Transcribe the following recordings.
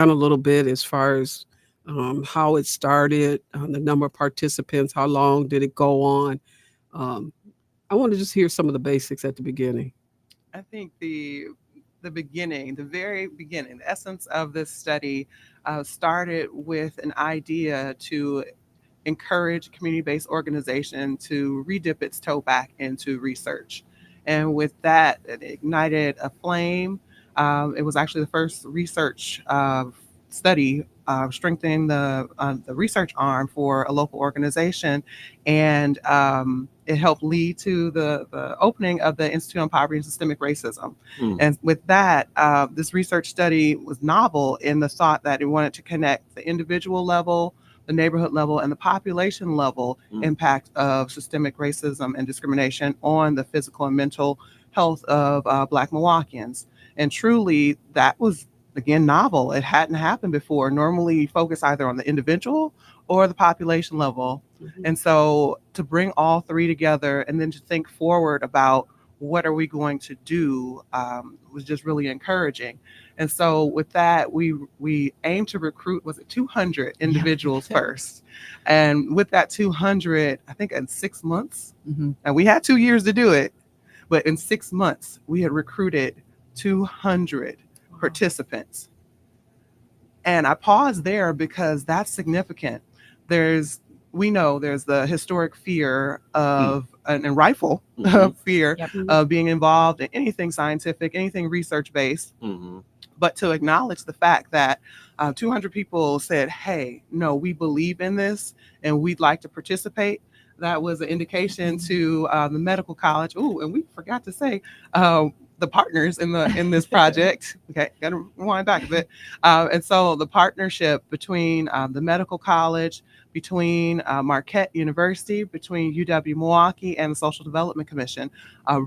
down a little bit as far as how it started, the number of participants, how long did it go on? Um, I want to just hear some of the basics at the beginning. I think the beginning, the very beginning, the essence of this study started with an idea to encourage a community-based organization to redip its toe back into research. And with that, it ignited a flame. It was actually the first research study strengthening the research arm for a local organization, and it helped lead to the opening of the Institute on Poverty and Systemic Racism. And with that, this research study was novel in the thought that it wanted to connect the individual level, the neighborhood level, and the population level impact of systemic racism and discrimination on the physical and mental health of Black Milwaukeeans. And truly, that was, again, novel. It hadn't happened before. Normally, you focus either on the individual or the population level. And so to bring all three together and then to think forward about what are we going to do was just really encouraging. And so with that, we aim to recruit, was it 200 individuals first? And with that 200, I think in 6 months, and we had 2 years to do it, but in 6 months, we had recruited 200 participants. And I pause there because that's significant. We know there's the historic fear of, and rightful fear of being involved in anything scientific, anything research based. But to acknowledge the fact that 200 people said, hey, no, we believe in this and we'd like to participate. That was an indication to the medical college. Oh, and we forgot to say the partners in this project. Okay, got to rewind back a bit. And so the partnership between the medical college, between Marquette University, between UW-Milwaukee and the Social Development Commission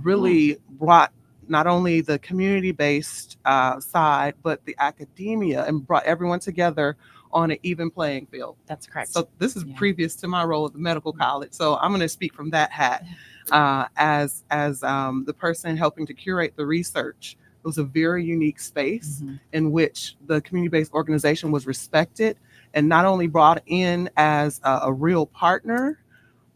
really brought not only the community-based side, but the academia, and brought everyone together on an even playing field. That's correct. So this is previous to my role at the medical college. So I'm going to speak from that hat as the person helping to curate the research. It was a very unique space in which the community-based organization was respected and not only brought in as a real partner,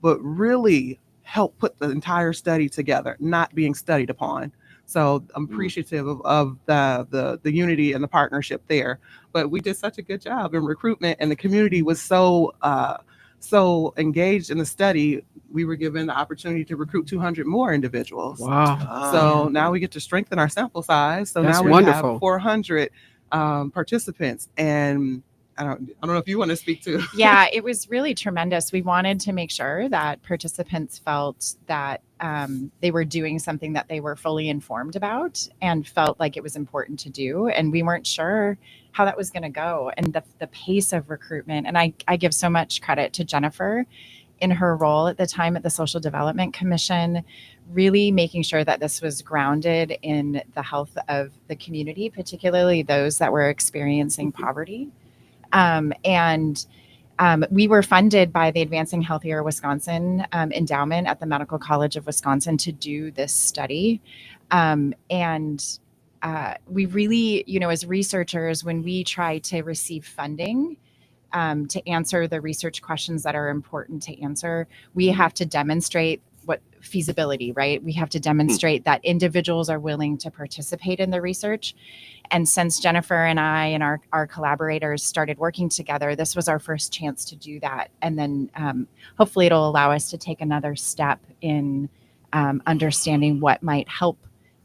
but really helped put the entire study together, not being studied upon. So I'm appreciative of the unity and the partnership there. But we did such a good job in recruitment, and the community was so engaged in the study. We were given the opportunity to recruit 200 more individuals. Wow. So now we get to strengthen our sample size. So That's now we wonderful. have 400 participants. And I don't know if you want to speak to. Yeah, it was really tremendous. We wanted to make sure that participants felt that they were doing something that they were fully informed about and felt like it was important to do. And we weren't sure how that was going to go. And the pace of recruitment, and I give so much credit to Jennifer in her role at the time at the Social Development Commission, really making sure that this was grounded in the health of the community, particularly those that were experiencing poverty. We were funded by the Advancing Healthier Wisconsin endowment at the Medical College of Wisconsin to do this study. We really, as researchers, when we try to receive funding to answer the research questions that are important to answer, we have to demonstrate what feasibility, right? We have to demonstrate that individuals are willing to participate in the research. And since Jennifer and I and our collaborators started working together, this was our first chance to do that. And then hopefully it'll allow us to take another step in understanding what might help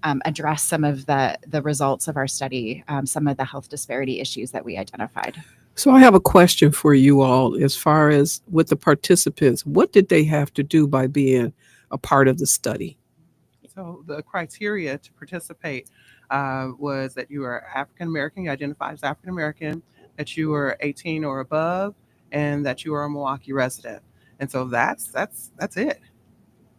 address some of the results of our study, some of the health disparity issues that we identified. So I have a question for you all as far as with the participants. What did they have to do by being a part of the study? So the criteria to participate was that you were African American, you identified as African American, that you were 18 or above, and that you were a Milwaukee resident. And so that's it.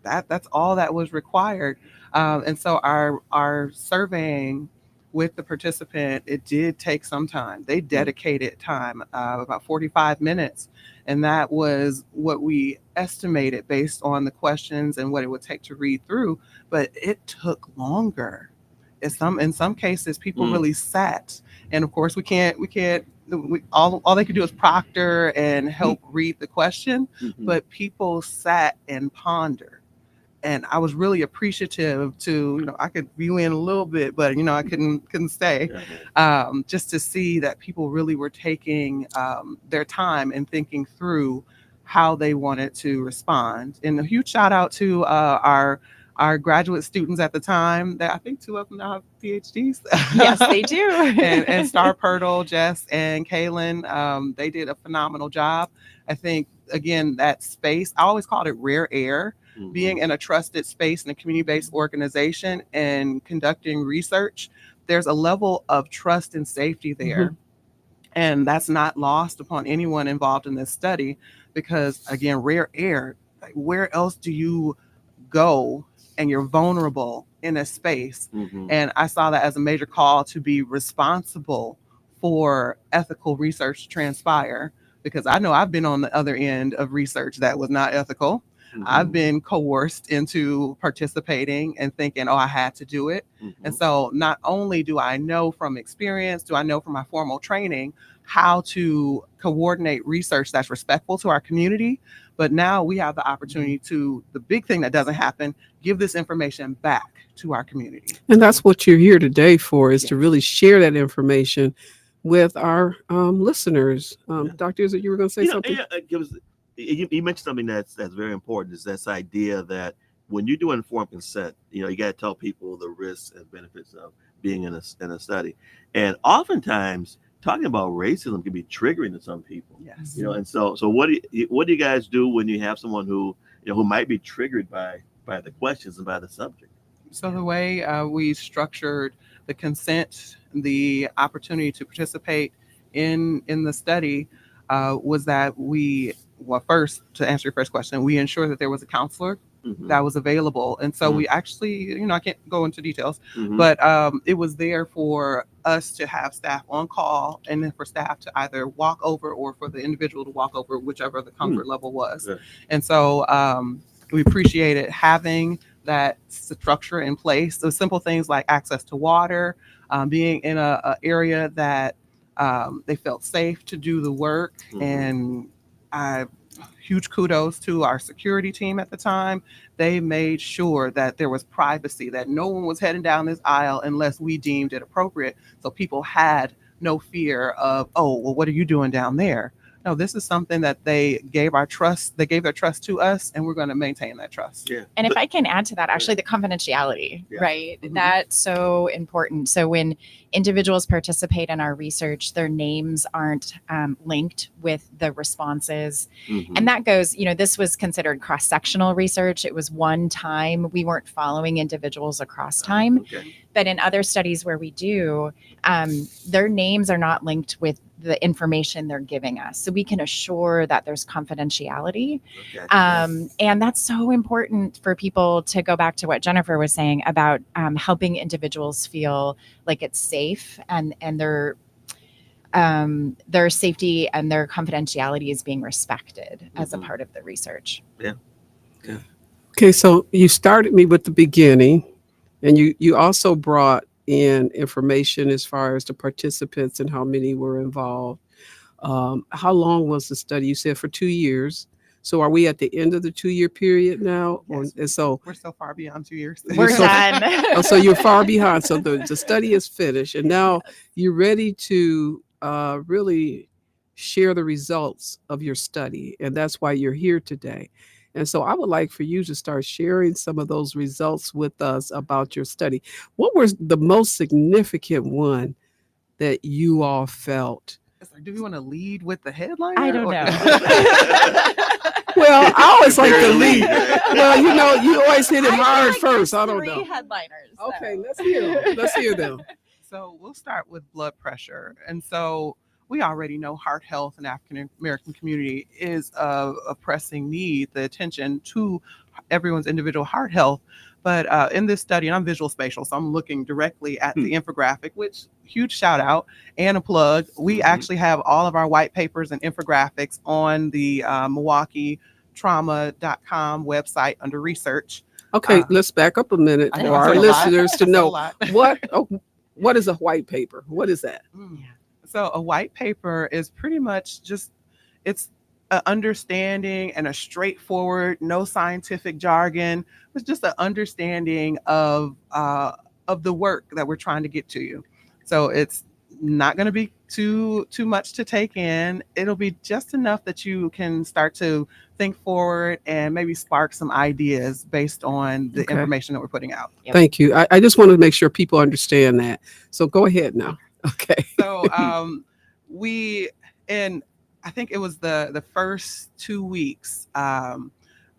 That's all that was required. And so our surveying with the participant, it did take some time. They dedicated time, about 45 minutes. And that was what we estimated based on the questions and what it would take to read through. But it took longer. in some cases people Mm. really sat, and of course all they could do is proctor and help read the question, Mhm. but people sat and pondered. And I was really appreciative to, I could view in a little bit, but I couldn't stay, just to see that people really were taking their time and thinking through how they wanted to respond. And a huge shout out to our graduate students at the time. That I think two of them now have PhDs. Yes, they do. and Star Purtle, Jess, and Kaylin, they did a phenomenal job. I think again that space, I always called it rare air. Being in a trusted space in a community-based organization and conducting research, there's a level of trust and safety there. And that's not lost upon anyone involved in this study, because again, rare air, like where else do you go and you're vulnerable in a space? And I saw that as a major call to be responsible for ethical research to transpire, because I know I've been on the other end of research that was not ethical. I've been coerced into participating and thinking, oh, I had to do it. And so not only do I know from experience, do I know from my formal training how to coordinate research that's respectful to our community, but now we have the opportunity to, the big thing that doesn't happen, give this information back to our community. And that's what you're here today for, is to Yes. really share that information with our listeners. Yeah. Doctor, is it you were going to say something? Yeah, you mentioned something that's very important. Is this idea that when you do informed consent, you got to tell people the risks and benefits of being in a study, and oftentimes talking about racism can be triggering to some people. Yes. And so what do you guys do when you have someone who who might be triggered by the questions and by the subject? So the way we structured the consent, the opportunity to participate in the study, was that first, to answer your first question, we ensured that there was a counselor that was available. And so we actually, I can't go into details, but it was there for us to have staff on call, and then for staff to either walk over or for the individual to walk over, whichever the comfort level was. Yeah. And so we appreciated having that structure in place. So simple things like access to water, being in a area that they felt safe to do the work. And huge kudos to our security team at the time. They made sure that there was privacy, that no one was heading down this aisle unless we deemed it appropriate. So people had no fear of, oh, well, what are you doing down there? No, this is something that they gave their trust to us, and we're going to maintain that trust. Yeah. And if I can add to that, actually, the confidentiality, right? That's so important. So when individuals participate in our research, their names aren't linked with the responses. And that goes, this was considered cross-sectional research. It was one time. We weren't following individuals across time. Okay. But in other studies where we do, their names are not linked with the information they're giving us. So we can assure that there's confidentiality. Okay. And that's so important for people, to go back to what Jennifer was saying about helping individuals feel like it's safe, and their safety and their confidentiality is being respected as a part of the research. Yeah. Okay, so you started me with the beginning, and you also brought in information as far as the participants and how many were involved. How long was the study? You said for 2 years. So are we at the end of the 2-year period now? Yes. And so We're so far beyond 2 years. We're so- done. oh, so you're far behind. So the study is finished, and now you're ready to really share the results of your study, and that's why you're here today. And so I would like for you to start sharing some of those results with us about your study. What was the most significant one that you all felt? Do we want to lead with the headline? I don't know. Well, I always like to Very lead. lead. Well, you always hit it hard first. I don't Three know. headliners. Okay, let's hear them. Let's hear them. So we'll start with blood pressure. And so we already know heart health in the African American community is a pressing need, the attention to everyone's individual heart health. But in this study, and I'm visual spatial, so I'm looking directly at the infographic, which huge shout out and a plug. We actually have all of our white papers and infographics on the MilwaukeeTrauma.com website under research. Okay, Uh, let's back up a minute I for know I our said a lot. listeners I to said a know lot. what oh, what is a white paper? What is that? Mm. Yeah. So a white paper is pretty much just it's an understanding and a straightforward, no scientific jargon. It's just an understanding of the work that we're trying to get to you. So it's not going to be too much to take in. It'll be just enough that you can start to think forward and maybe spark some ideas based on the Okay. information that we're putting out. Yep. Thank you. I just wanted to make sure people understand that. So go ahead now. Okay. So we in I think it was the first 2 weeks.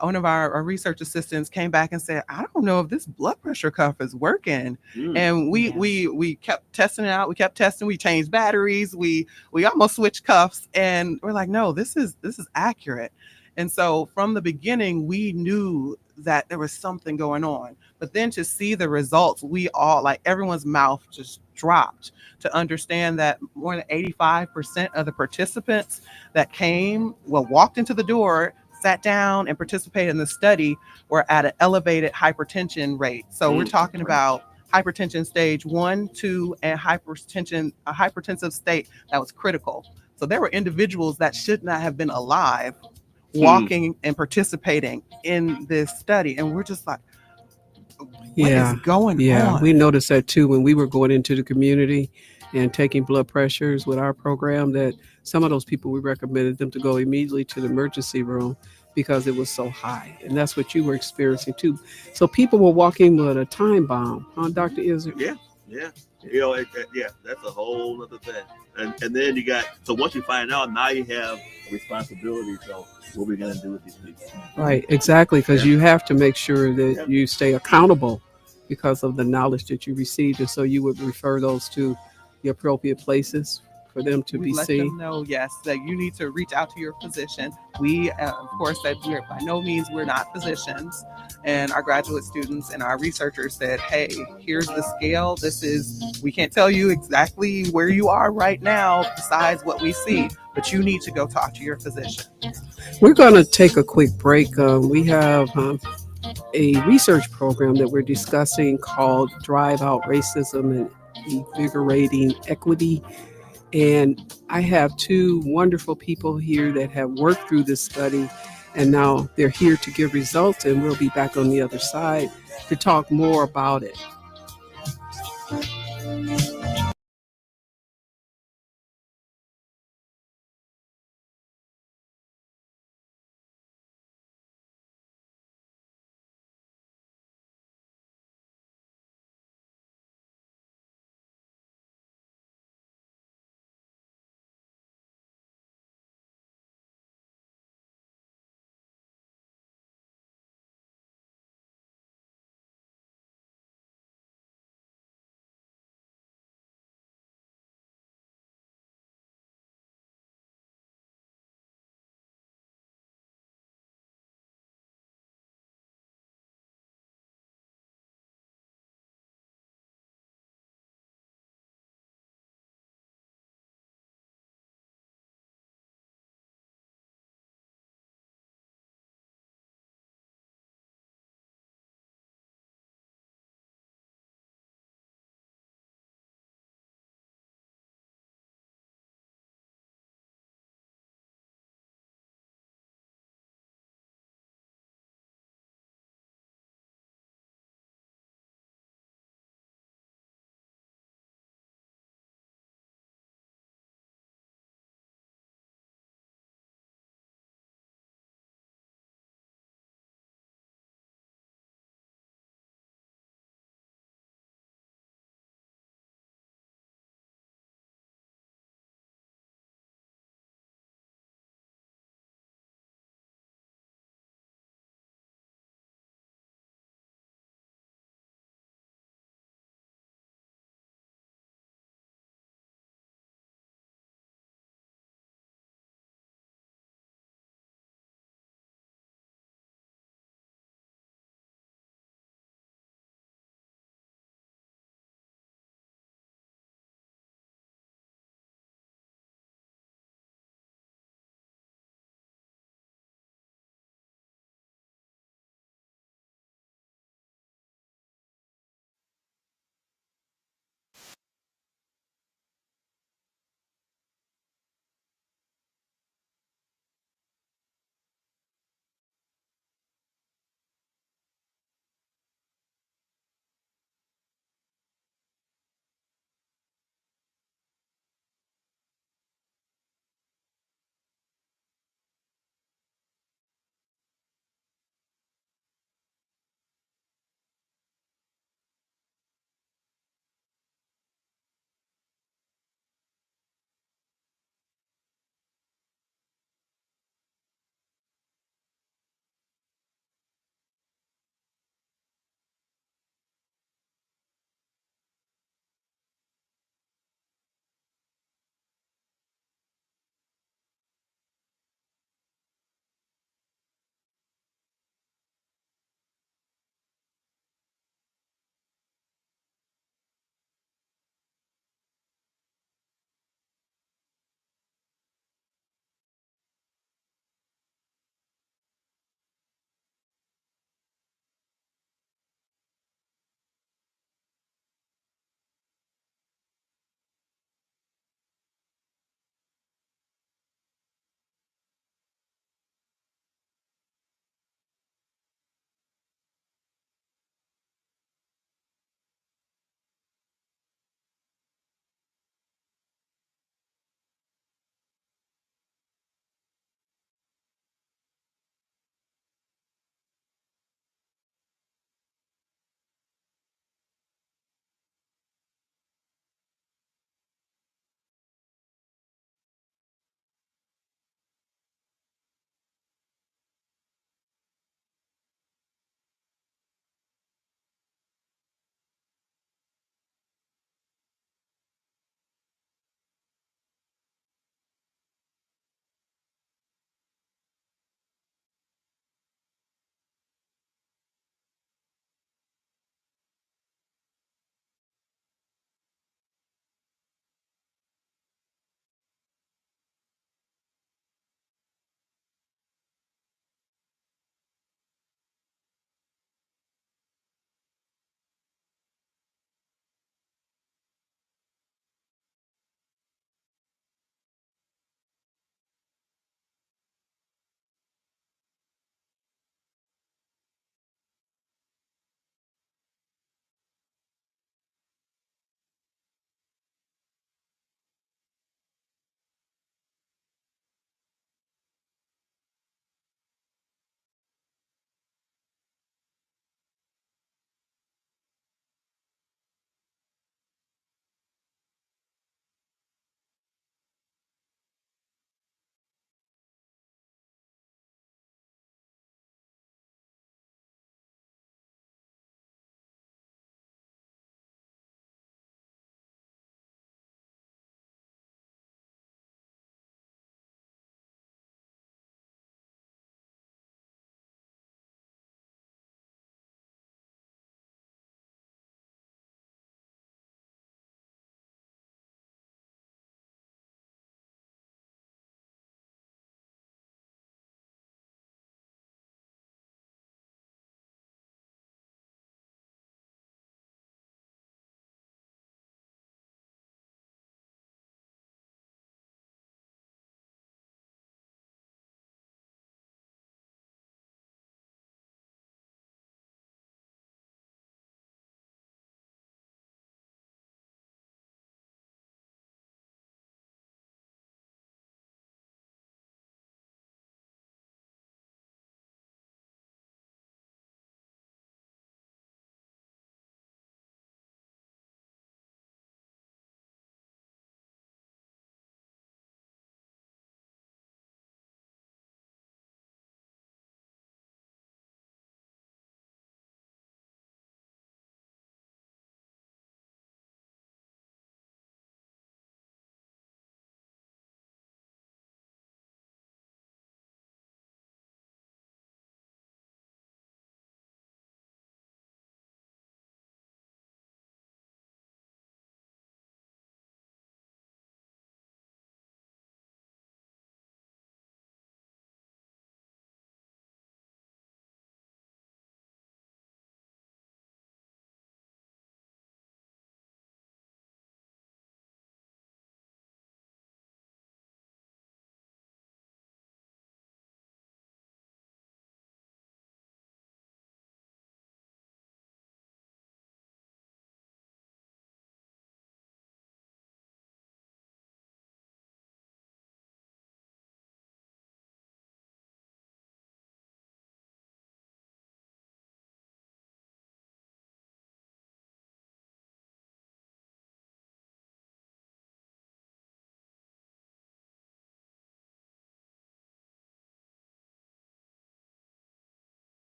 One of our research assistants came back and said, "I don't know if this blood pressure cuff is working." Mm. And we Yes. we kept testing it out. We kept testing. We changed batteries. We almost switched cuffs, and we're like, "No, this is accurate." And so from the beginning, we knew that there was something going on. But then to see the results, we all like everyone's mouth just dropped to understand that more than 85% of the participants that came, well, walked into the door, sat down, and participated in the study were at an elevated hypertension rate. So we're Mm. talking about hypertension stage 1, 2, and a hypertensive state that was critical. So there were individuals that should not have been alive Mm. walking and participating in this study. And we're just like, what is Yeah. going Yeah. We on? noticed that too when we were going into the community and taking blood pressures with our program that some of those people we recommended them to go immediately to the emergency room because it was so high. And that's what you were experiencing too. So people were walking with a time bomb, huh, Dr. Izard? Yeah, yeah. Yeah, that's a whole other thing. And then you got so once you find out, now you have a responsibility. So what are we gonna do with these people? Right, exactly, because Yeah, you have to make sure that yeah. you stay accountable because of the knowledge that you received. And so you would refer those to the appropriate places for them to We be let them seen. know, yes, that you need to reach out to your physician. We, of course, said we're by no means we're not physicians, and our graduate students and our researchers said, "Hey, here's the scale. This is we can't tell you exactly where you are right now, besides what we see, but you need to go talk to your physician." We're going to take a quick break. We have a research program that we're discussing called Drive Out Racism and Invigorating Equity. And I have two wonderful people here that have worked through this study, and now they're here to give results. And we'll be back on the other side to talk more about it.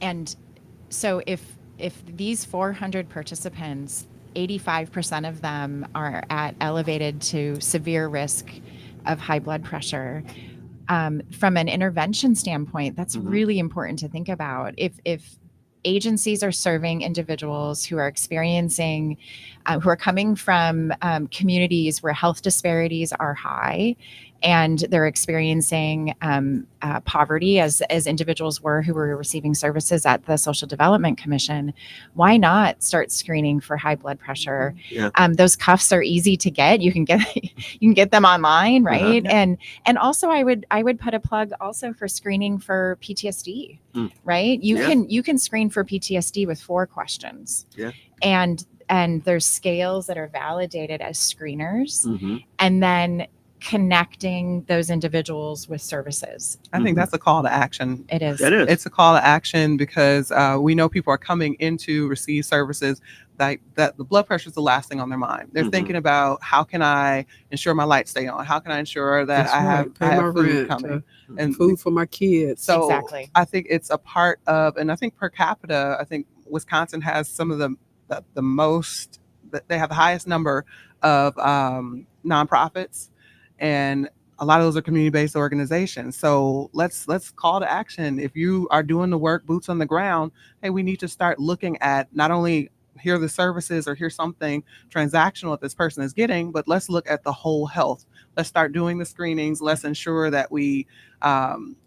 And so if these 400 participants, 85% of them are at elevated to severe risk of high blood pressure. From an intervention standpoint, that's really important to think about. If agencies are serving individuals who are experiencing, who are coming from communities where health disparities are high, and they're experiencing poverty as individuals were who were receiving services at the Social Development Commission, why not start screening for high blood pressure? Yeah. Those cuffs are easy to get. You can get them online, right? Yeah. And also I would put a plug also for screening for PTSD, right? You can screen for PTSD with 4 questions. Yeah. And there's scales that are validated as screeners, and then connecting those individuals with services. I think that's a call to action. It is. It is. It's a call to action because we know people are coming in to receive services that the blood pressure is the last thing on their mind. They're thinking about, how can I ensure my lights stay on? How can I ensure that That's I right. have, Pay I my have food rent, coming? And food for my kids. so Exactly. I think it's a part of, and I think per capita, I think Wisconsin has some of the most, they have the highest number of nonprofits, and a lot of those are community-based organizations. So let's call to action. If you are doing the work, boots on the ground, hey, we need to start looking at not only here the services or here's something transactional that this person is getting, but let's look at the whole health. Let's start doing the screenings. Let's ensure that we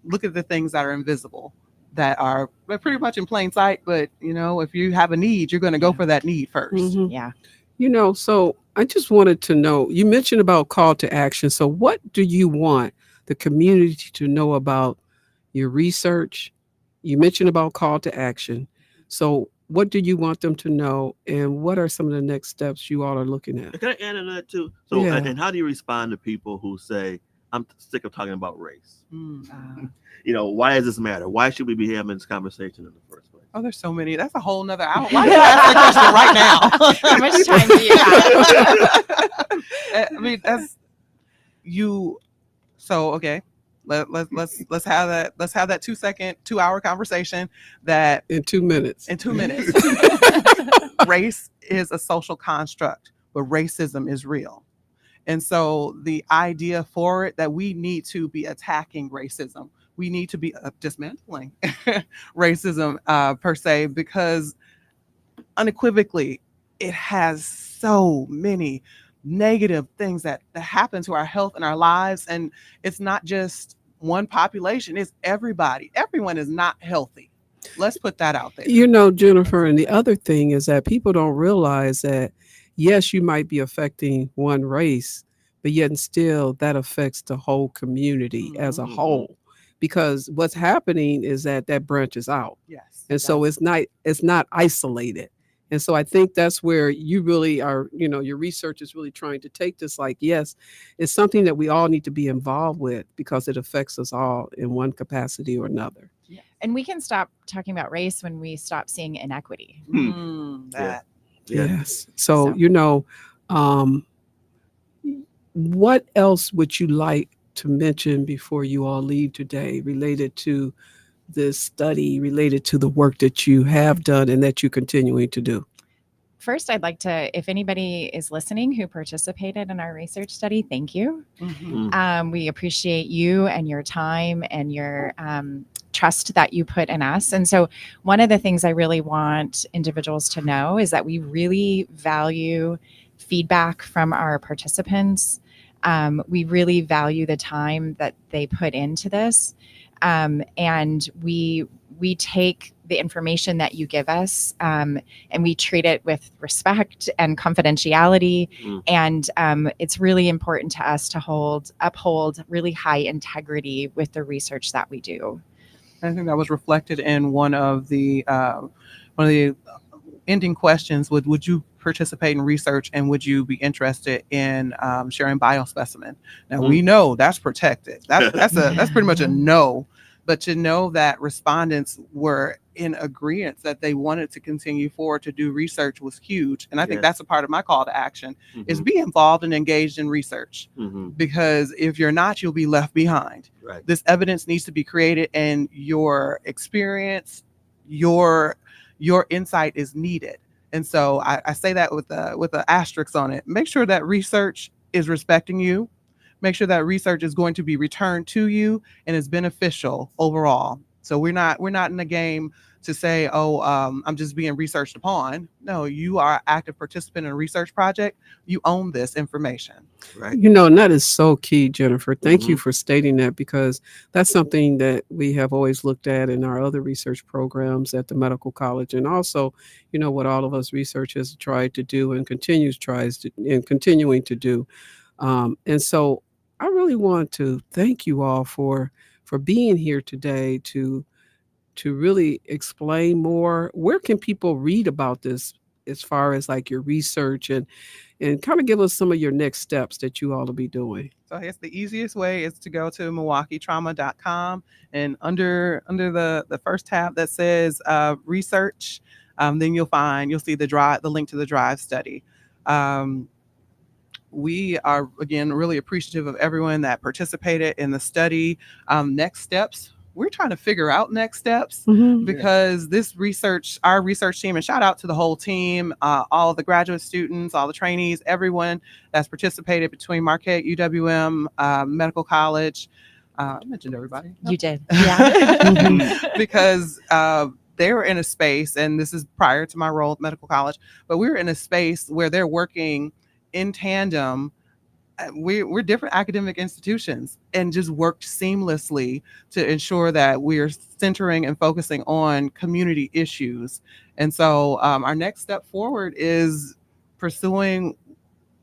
look at the things that are invisible, that are pretty much in plain sight. But if you have a need, you're going to go for that need first. Yeah. So I just wanted to know, you mentioned about call to action. So what do you want the community to know about your research? You mentioned about call to action. So what do you want them to know, and what are some of the next steps you all are looking at? Can I add to that too? So, Yeah. and how do you respond to people who say, "I'm sick of talking about race"? Why does this matter? Why should we be having this conversation in the first place? Oh, there's so many. That's a whole nother hour. Why don't you ask that question right now? How much time do you have? I mean, that's you. So okay, let's have that. Let's have that 2-hour conversation. That In 2 minutes. in 2 minutes. Race is a social construct, but racism is real. And so the idea for it, that we need to be attacking racism. We need to be dismantling racism per se, because unequivocally it has so many negative things that happen to our health and our lives. And it's not just one population, it's everybody. Everyone is not healthy. Let's put that out there. Jennifer, and the other thing is that people don't realize that, yes, you might be affecting one race, but yet and still that affects the whole community as a whole. Because what's happening is that branches out. Yes. And so it's not isolated. And so I think that's where you really are, your research is really trying to take this, like, yes, it's something that we all need to be involved with because it affects us all in one capacity or another. And we can stop talking about race when we stop seeing inequity. That. Yeah. Yes. So, what else would you like to mention before you all leave today related to this study, related to the work that you have done and that you're continuing to do? First, I'd like to, if anybody is listening who participated in our research study, thank you. We appreciate you and your time and your trust that you put in us. And so one of the things I really want individuals to know is that we really value feedback from our participants. We really value the time that they put into this. And we take the information that you give us and we treat it with respect and confidentiality. And it's really important to us to uphold really high integrity with the research that we do. I think that was reflected in one of the ending questions. Would you participate in research, and would you be interested in sharing biospecimen? Now we know that's protected. That's pretty much a no. But to know that respondents were in agreement that they wanted to continue forward to do research was huge. And I think that's a part of my call to action is be involved and engaged in research. Because if you're not, you'll be left behind. Right. This evidence needs to be created, and your experience your insight is needed. And so I say that with an asterisk on it. Make sure that research is respecting you. Make sure that research is going to be returned to you and is beneficial overall. So we're not in the game to say, oh, I'm just being researched upon. No, you are an active participant in a research project. You own this information. Right. And that is so key, Jennifer. Thank you Hmm. for stating that because that's something that we have always looked at in our other research programs at the medical college, and also, what all of us researchers tried to do and continuing to do. And so, I really want to thank you all for being here today to really explain more. Where can people read about this as far as like your research and kind of give us some of your next steps that you all will be doing? So I guess the easiest way is to go to MilwaukeeTrauma.com, and under the first tab that says research, then you'll see the link to the drive study. Um, we are again really appreciative of everyone that participated in the study. Next steps, we're trying to figure out next steps Mhm. because our research team, and shout out to the whole team, all the graduate students, all the trainees, everyone that's participated between Marquette, UWM, Medical College. I mentioned everybody. You did. Yeah. Because they were in a space, and this is prior to my role at Medical College, but we were in a space where they're working in tandem. We're different academic institutions and just worked seamlessly to ensure that we're centering and focusing on community issues. And so our next step forward is pursuing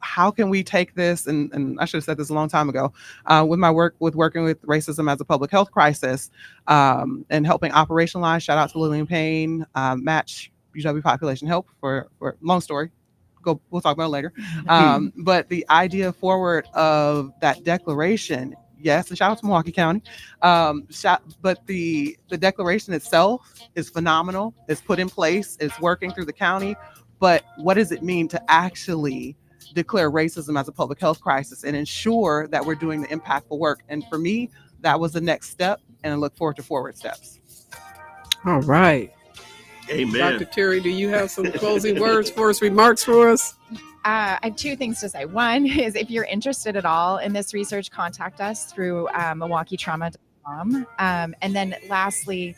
how can we take this, and I should have said this a long time ago, with my work with working with racism as a public health crisis, and helping operationalize. Shout out to Lillian Payne, Match UW Population Health for long story. We'll talk about it later. But the idea forward of that declaration, yes, and shout out to Milwaukee County. But the declaration itself is phenomenal. It's put in place. It's working through the county. But what does it mean to actually declare racism as a public health crisis and ensure that we're doing the impactful work? And for me, that was the next step, and I look forward to forward steps. All right. Amen. Dr. Terry, do you have some closing words for us, remarks for us? I have two things to say. One is if you're interested at all in this research, contact us through MilwaukeeTrauma.com. And then lastly,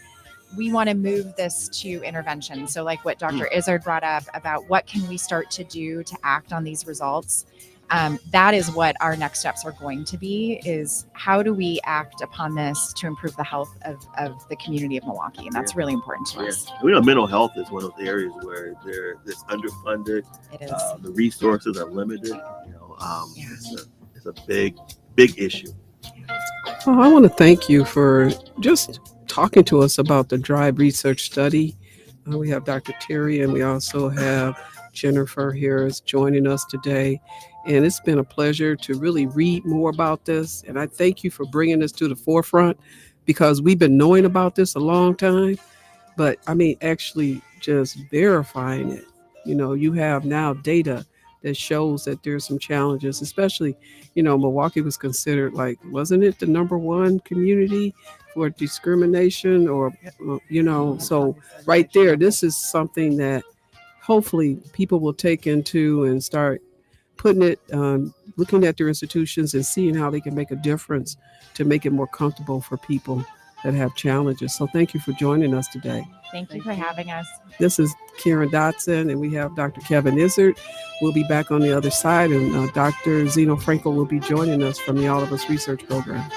we want to move this to intervention. So like what Dr. Izzard brought up about what can we start to do to act on these results. That is what our next steps are going to be, is how do we act upon this to improve the health of the community of Milwaukee? And that's really important to us. We know mental health is one of the areas where it's underfunded. It is. The resources are limited. It's a big issue. Oh, I want to thank you for just talking to us about the DRIVE research study. We have Dr. Terry and we also have Jennifer here is joining us today. And it's been a pleasure to really read more about this. And I thank you for bringing this to the forefront because we've been knowing about this a long time. But I mean, actually just verifying it. You have now data that shows that there's some challenges, especially, Milwaukee was considered like, wasn't it the number one community for discrimination or, so right there, this is something that hopefully people will take into and start putting it, looking at their institutions and seeing how they can make a difference to make it more comfortable for people that have challenges. So thank you for joining us today. Thank you for having us. This is Karen Dotson, and we have Dr. Kevin Izzard. We'll be back on the other side, and Dr. Zeno Frankel will be joining us from the All of Us Research Program.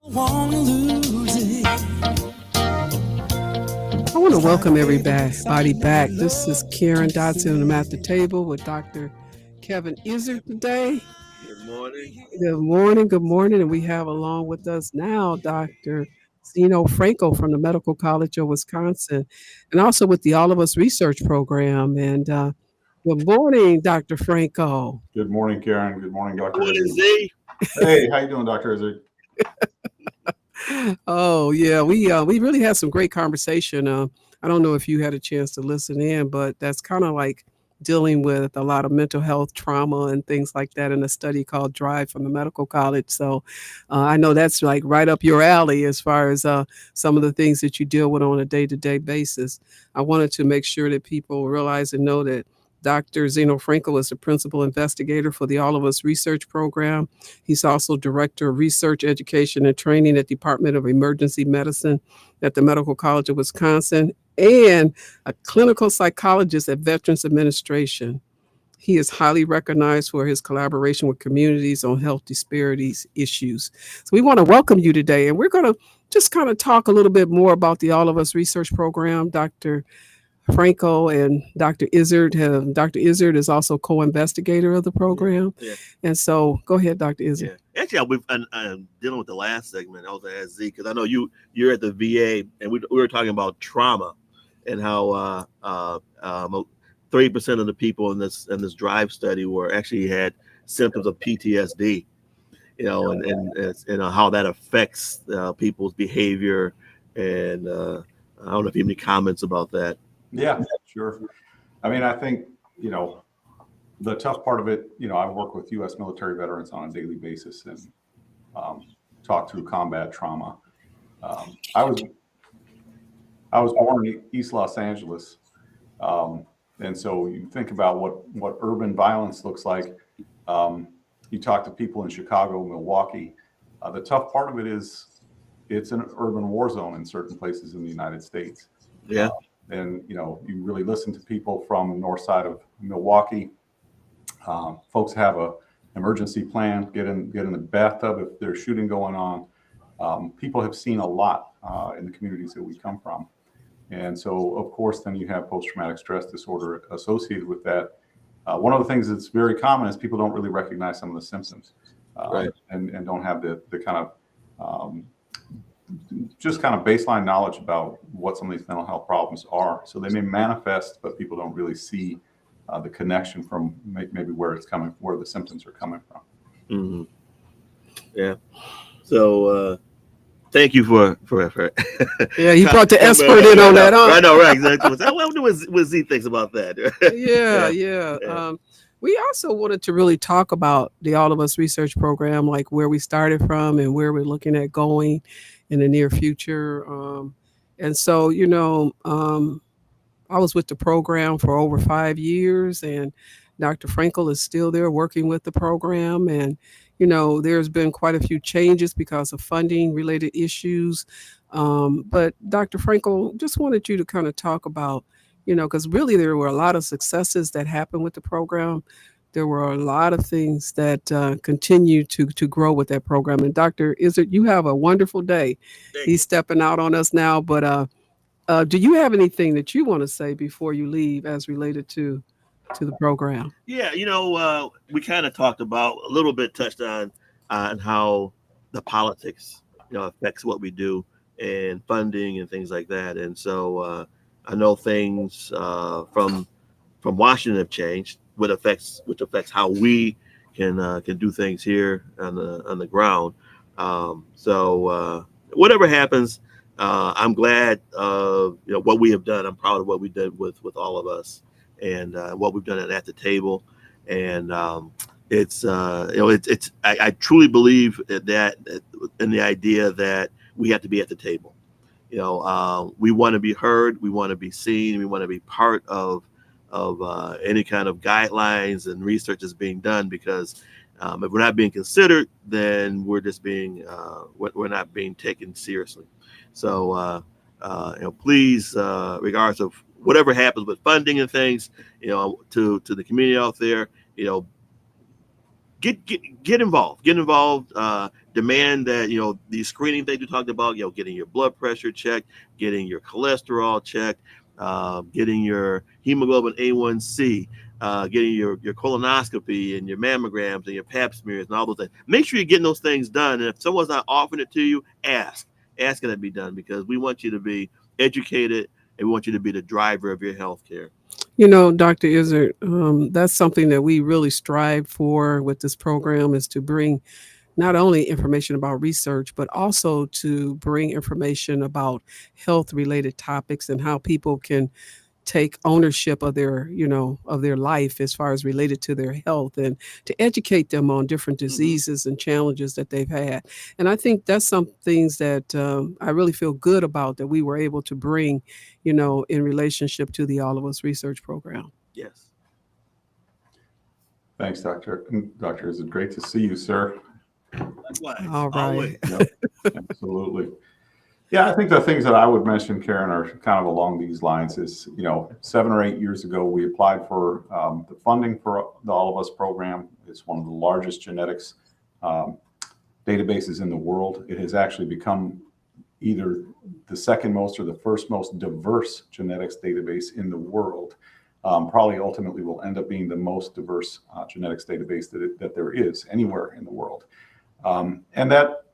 Wanna lose it. I want to welcome everybody back. This is Karen Dotson, and I'm at the table with Dr. Kevin Izzard today. Good morning. Good morning, good morning. And we have along with us now Dr. Zeno Franco from the Medical College of Wisconsin, and also with the All of Us Research Program. And good morning, Dr. Franco. Good morning, Karen. Good morning, Dr. What is Izzy. Z? Hey, how you doing, Dr. Izzy? Oh yeah, we really had some great conversation. I don't know if you had a chance to listen in, but that's kind of like dealing with a lot of mental health trauma and things like that in a study called Drive from the Medical College. So I know that's like right up your alley as far as some of the things that you deal with on a day-to-day basis. I wanted to make sure that people realize and know that Dr. Zeno Frankel is the principal investigator for the All of Us Research Program. He's also Director of Research, Education, and Training at Department of Emergency Medicine at the Medical College of Wisconsin and a clinical psychologist at Veterans Administration. He is highly recognized for his collaboration with communities on health disparities issues. So we want to welcome you today, and we're going to just kind of talk a little bit more about the All of Us Research Program. Dr. Franco and Dr. Izzard Dr. Izzard is also co-investigator of the program. Yeah. And so go ahead, Dr. Izzard. Yeah. Actually, I'm dealing with the last segment. I was going to ask Z because I know you're at the VA, and we were talking about trauma and how 30% of the people in this drive study were actually had symptoms of PTSD. And how that affects people's behavior. And I don't know if you have any comments about that. Yeah, sure. I mean, I think, the tough part of it, I work with U.S. military veterans on a daily basis and talk through combat trauma. I was born in East Los Angeles. And so you think about what urban violence looks like. You talk to people in Chicago, Milwaukee. The tough part of it is it's an urban war zone in certain places in the United States. Yeah. And, you really listen to people from the north side of Milwaukee. Folks have a emergency plan, get in the bathtub if there's shooting going on. People have seen a lot in the communities that we come from. And so, of course, then you have post-traumatic stress disorder associated with that. One of the things that's very common is people don't really recognize some of the symptoms, Right. and don't have the kind of just kind of baseline knowledge about what some of these mental health problems are. So they may manifest, but people don't really see the connection from maybe where it's coming, where the symptoms are coming from. Mm-hmm. Yeah. So thank you for Yeah, you brought the expert in on that, huh? I know, right? Exactly. I wonder what Z thinks about that. Yeah. We also wanted to really talk about the All of Us Research Program, like where we started from and where we're looking at going in the near future. And so, I was with the program for over 5 years, and Dr. Frankel is still there working with the program. And, there's been quite a few changes because of funding related issues. But Dr. Frankel, just wanted you to kind of talk about, because really there were a lot of successes that happened with the program. There were a lot of things that continue to grow with that program. And Dr. Izzard, you have a wonderful day. He's stepping out on us now, but do you have anything that you want to say before you leave as related to the program? Yeah, we kind of talked about a little bit, touched on how the politics, affects what we do and funding and things like that. And so I know things from Washington have changed, which affects how we can do things here on the ground. So whatever happens, I'm glad of what we have done. I'm proud of what we did with all of us and what we've done at the table. And I truly believe that in the idea that we have to be at the table. We want to be heard, we want to be seen, we want to be part of any kind of guidelines and research that's being done, because if we're not being considered, then we're just being we're not being taken seriously. So please, regardless of whatever happens with funding and things, to the community out there, get involved. Get involved. Demand that these screening things we talked about. Getting your blood pressure checked, getting your cholesterol checked, getting your hemoglobin A1C, getting your colonoscopy and your mammograms and your Pap smears and all those things. Make sure you're getting those things done. And if someone's not offering it to you, ask it to be done, because we want you to be educated and we want you to be the driver of your health care. Dr. Izzard, that's something that we really strive for with this program, is to bring not only information about research, but also to bring information about health related topics and how people can take ownership of their life as far as related to their health, and to educate them on different diseases and challenges that they've had. And I think that's some things that I really feel good about, that we were able to bring, in relationship to the All of Us research program. Yes. Thanks, Doctor. Doctor, is it great to see you, sir? Likewise. All right. Always. Yep, absolutely. Yeah, I think the things that I would mention, Karen, are kind of along these lines. Is 7 or 8 years ago, we applied for the funding for the All of Us program. It's one of the largest genetics databases in the world. It has actually become either the second most or the first most diverse genetics database in the world. Probably ultimately will end up being the most diverse genetics database that there is anywhere in the world. And that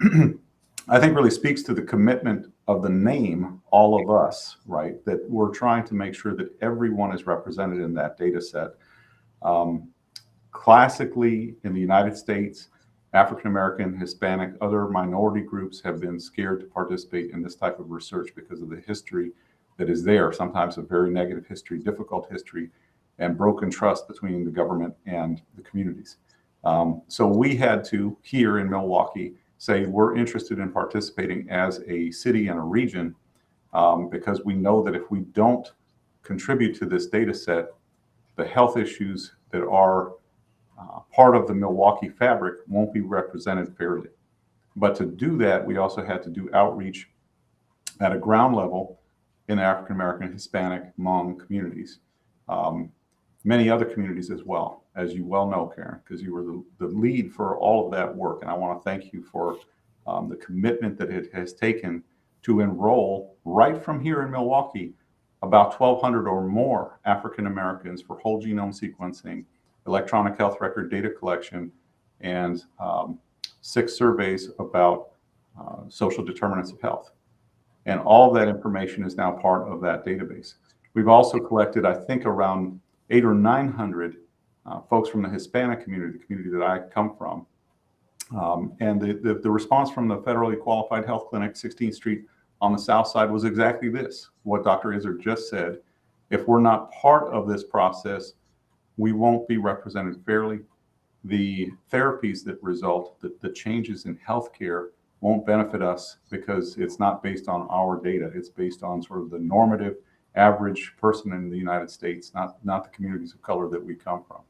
I think really speaks to the commitment of the name, All of Us, right? That we're trying to make sure that everyone is represented in that data set. Classically, in the United States, African American, Hispanic, other minority groups have been scared to participate in this type of research because of the history that is there, sometimes a very negative history, difficult history, and broken trust between the government and the communities. So we had to, here in Milwaukee, say we're interested in participating as a city and a region, because we know that if we don't contribute to this data set, the health issues that are part of the Milwaukee fabric won't be represented fairly. But to do that, we also had to do outreach at a ground level in African American, Hispanic, Hmong communities, many other communities as well, as you well know, Karen, because you were the lead for all of that work. And I want to thank you for the commitment that it has taken to enroll right from here in Milwaukee about 1,200 or more African Americans for whole genome sequencing, electronic health record data collection, and 6 surveys about social determinants of health. And all of that information is now part of that database. We've also collected, I think, around 800 or 900 folks from the Hispanic community, the community that I come from. And the response from the federally qualified health clinic, 16th Street on the south side, was exactly this, what Dr. Izzard just said. If we're not part of this process, we won't be represented fairly. The therapies that result, the changes in healthcare, won't benefit us because it's not based on our data. It's based on sort of the normative average person in the United States, not the communities of color that we come from.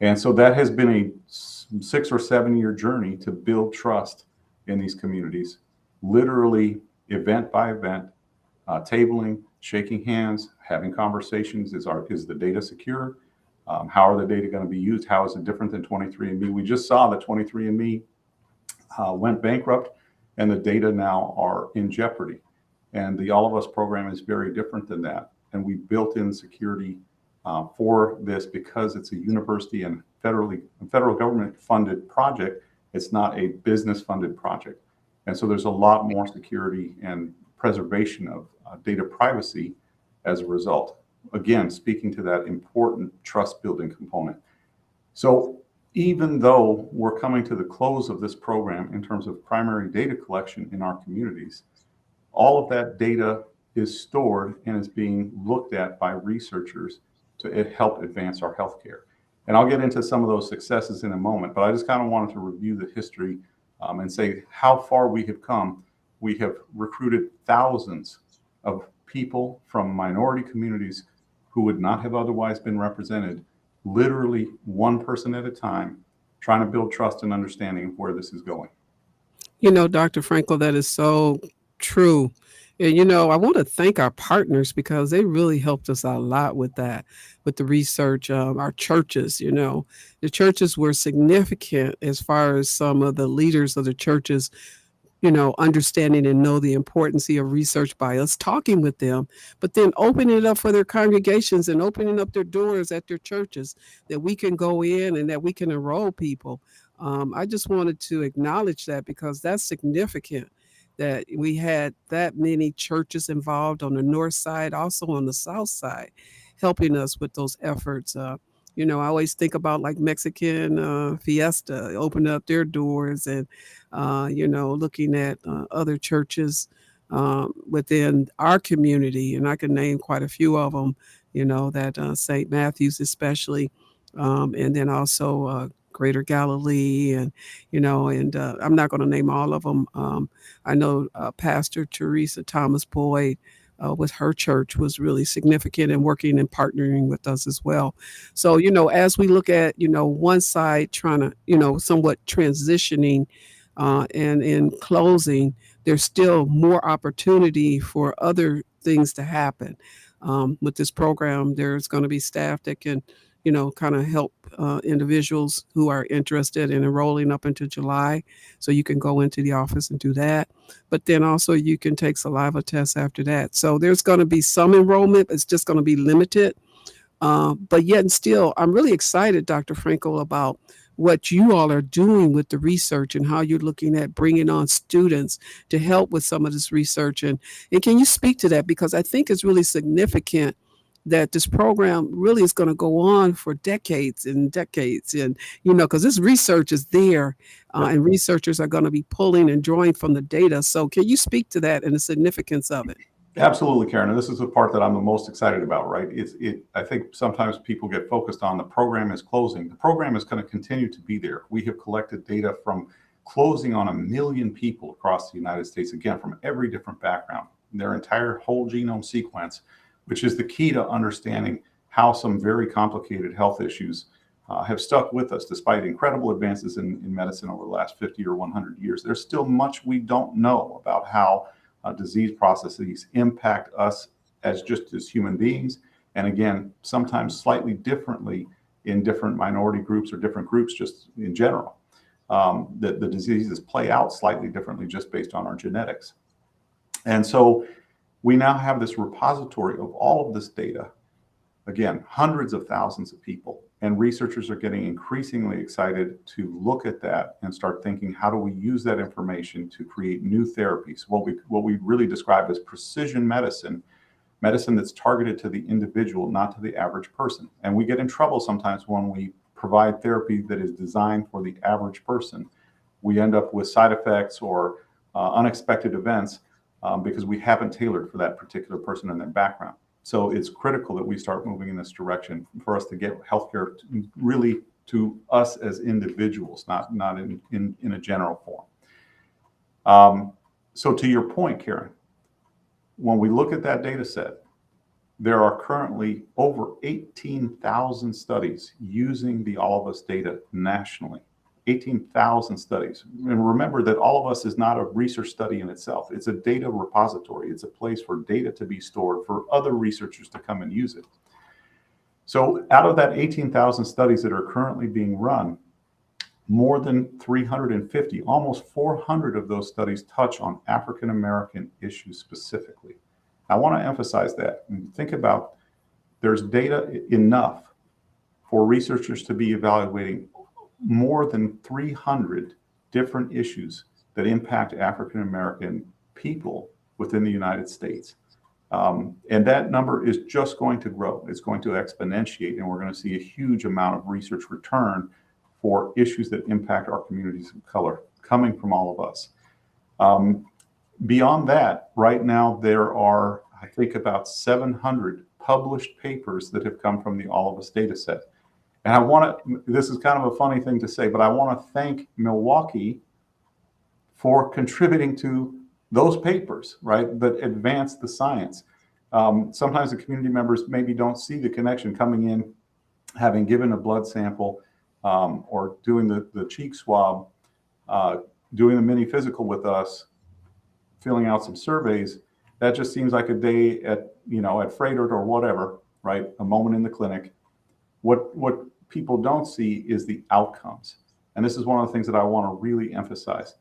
And so that has been a 6 or 7 year journey to build trust in these communities, literally event by event, tabling, shaking hands, having conversations. Is the data secure? How are the data going to be used? How is it different than 23andMe? We just saw that 23andMe went bankrupt, and the data now are in jeopardy. And the All of Us program is very different than that. And we built in security for this because it's a university and federal government funded project. It's not a business funded project. And so there's a lot more security and preservation of data privacy as a result. Again, speaking to that important trust building component. So even though we're coming to the close of this program in terms of primary data collection in our communities, all of that data is stored and is being looked at by researchers to help advance our healthcare. And I'll get into some of those successes in a moment, but I just kind of wanted to review the history and say how far we have come. We have recruited thousands of people from minority communities who would not have otherwise been represented, literally one person at a time, trying to build trust and understanding of where this is going. Dr. Frankel, that is so True. And I want to thank our partners because they really helped us out a lot with that, with the research. Our churches, the churches were significant as far as some of the leaders of the churches understanding and know the importance of research by us talking with them, but then opening it up for their congregations and opening up their doors at their churches that we can go in and that we can enroll people. I just wanted to acknowledge that because that's significant that we had that many churches involved on the north side, also on the south side, helping us with those efforts. I always think about like Mexican Fiesta, opening up their doors and looking at other churches within our community, and I can name quite a few of them. That St. Matthew's especially, and then also Greater Galilee, and I'm not going to name all of them. I know Pastor Teresa Thomas Boyd. With her church was really significant in working and partnering with us as well. So, as we look at, one side trying to, somewhat transitioning and in closing, there's still more opportunity for other things to happen. With this program, there's going to be staff that can, kind of help individuals who are interested in enrolling up into July. So you can go into the office and do that. But then also you can take saliva tests after that. So there's going to be some enrollment. It's just going to be limited. But yet and still, I'm really excited, Dr. Frankel, about what you all are doing with the research and how you're looking at bringing on students to help with some of this research. And can you speak to that? Because I think it's really significant that this program really is going to go on for decades and decades. And, because this research is there and researchers are going to be pulling and drawing from the data. So can you speak to that and the significance of it? Absolutely, Karen. And this is the part that I'm the most excited about, right? I think sometimes people get focused on the program is closing. The program is going to continue to be there. We have collected data from closing on 1 million people across the United States, again, from every different background, their entire whole genome sequence, which is the key to understanding how some very complicated health issues have stuck with us despite incredible advances in medicine over the last 50 or 100 years. There's still much we don't know about how disease processes impact us as human beings. And again, sometimes slightly differently in different minority groups or different groups just in general. The diseases play out slightly differently just based on our genetics. And so we now have this repository of all of this data, again, hundreds of thousands of people, and researchers are getting increasingly excited to look at that and start thinking, how do we use that information to create new therapies? What we really describe as precision medicine that's targeted to the individual, not to the average person. And we get in trouble sometimes when we provide therapy that is designed for the average person. We end up with side effects or unexpected events because we haven't tailored for that particular person and their background. So it's critical that we start moving in this direction for us to get healthcare really to us as individuals, not in a general form. So to your point, Karen, when we look at that data set, there are currently over 18,000 studies using the All of Us data nationally. 18,000 studies. And remember that All of Us is not a research study in itself. It's a data repository. It's a place for data to be stored for other researchers to come and use it. So out of that 18,000 studies that are currently being run, more than 350, almost 400 of those studies touch on African American issues specifically. I want to emphasize that. And think about, there's data enough for researchers to be evaluating more than 300 different issues that impact African American people within the United States. And that number is just going to grow. It's going to exponentiate, and we're going to see a huge amount of research return for issues that impact our communities of color coming from All of Us. Beyond that, right now there are, I think, about 700 published papers that have come from the All of Us data set. And this is kind of a funny thing to say, but I want to thank Milwaukee for contributing to those papers, right, that advance the science. Sometimes the community members maybe don't see the connection coming in, having given a blood sample or doing the cheek swab, doing the mini physical with us, filling out some surveys, that just seems like a day at, at Freighter or whatever, right? A moment in the clinic. What people don't see is the outcomes. And this is one of the things that I want to really emphasize.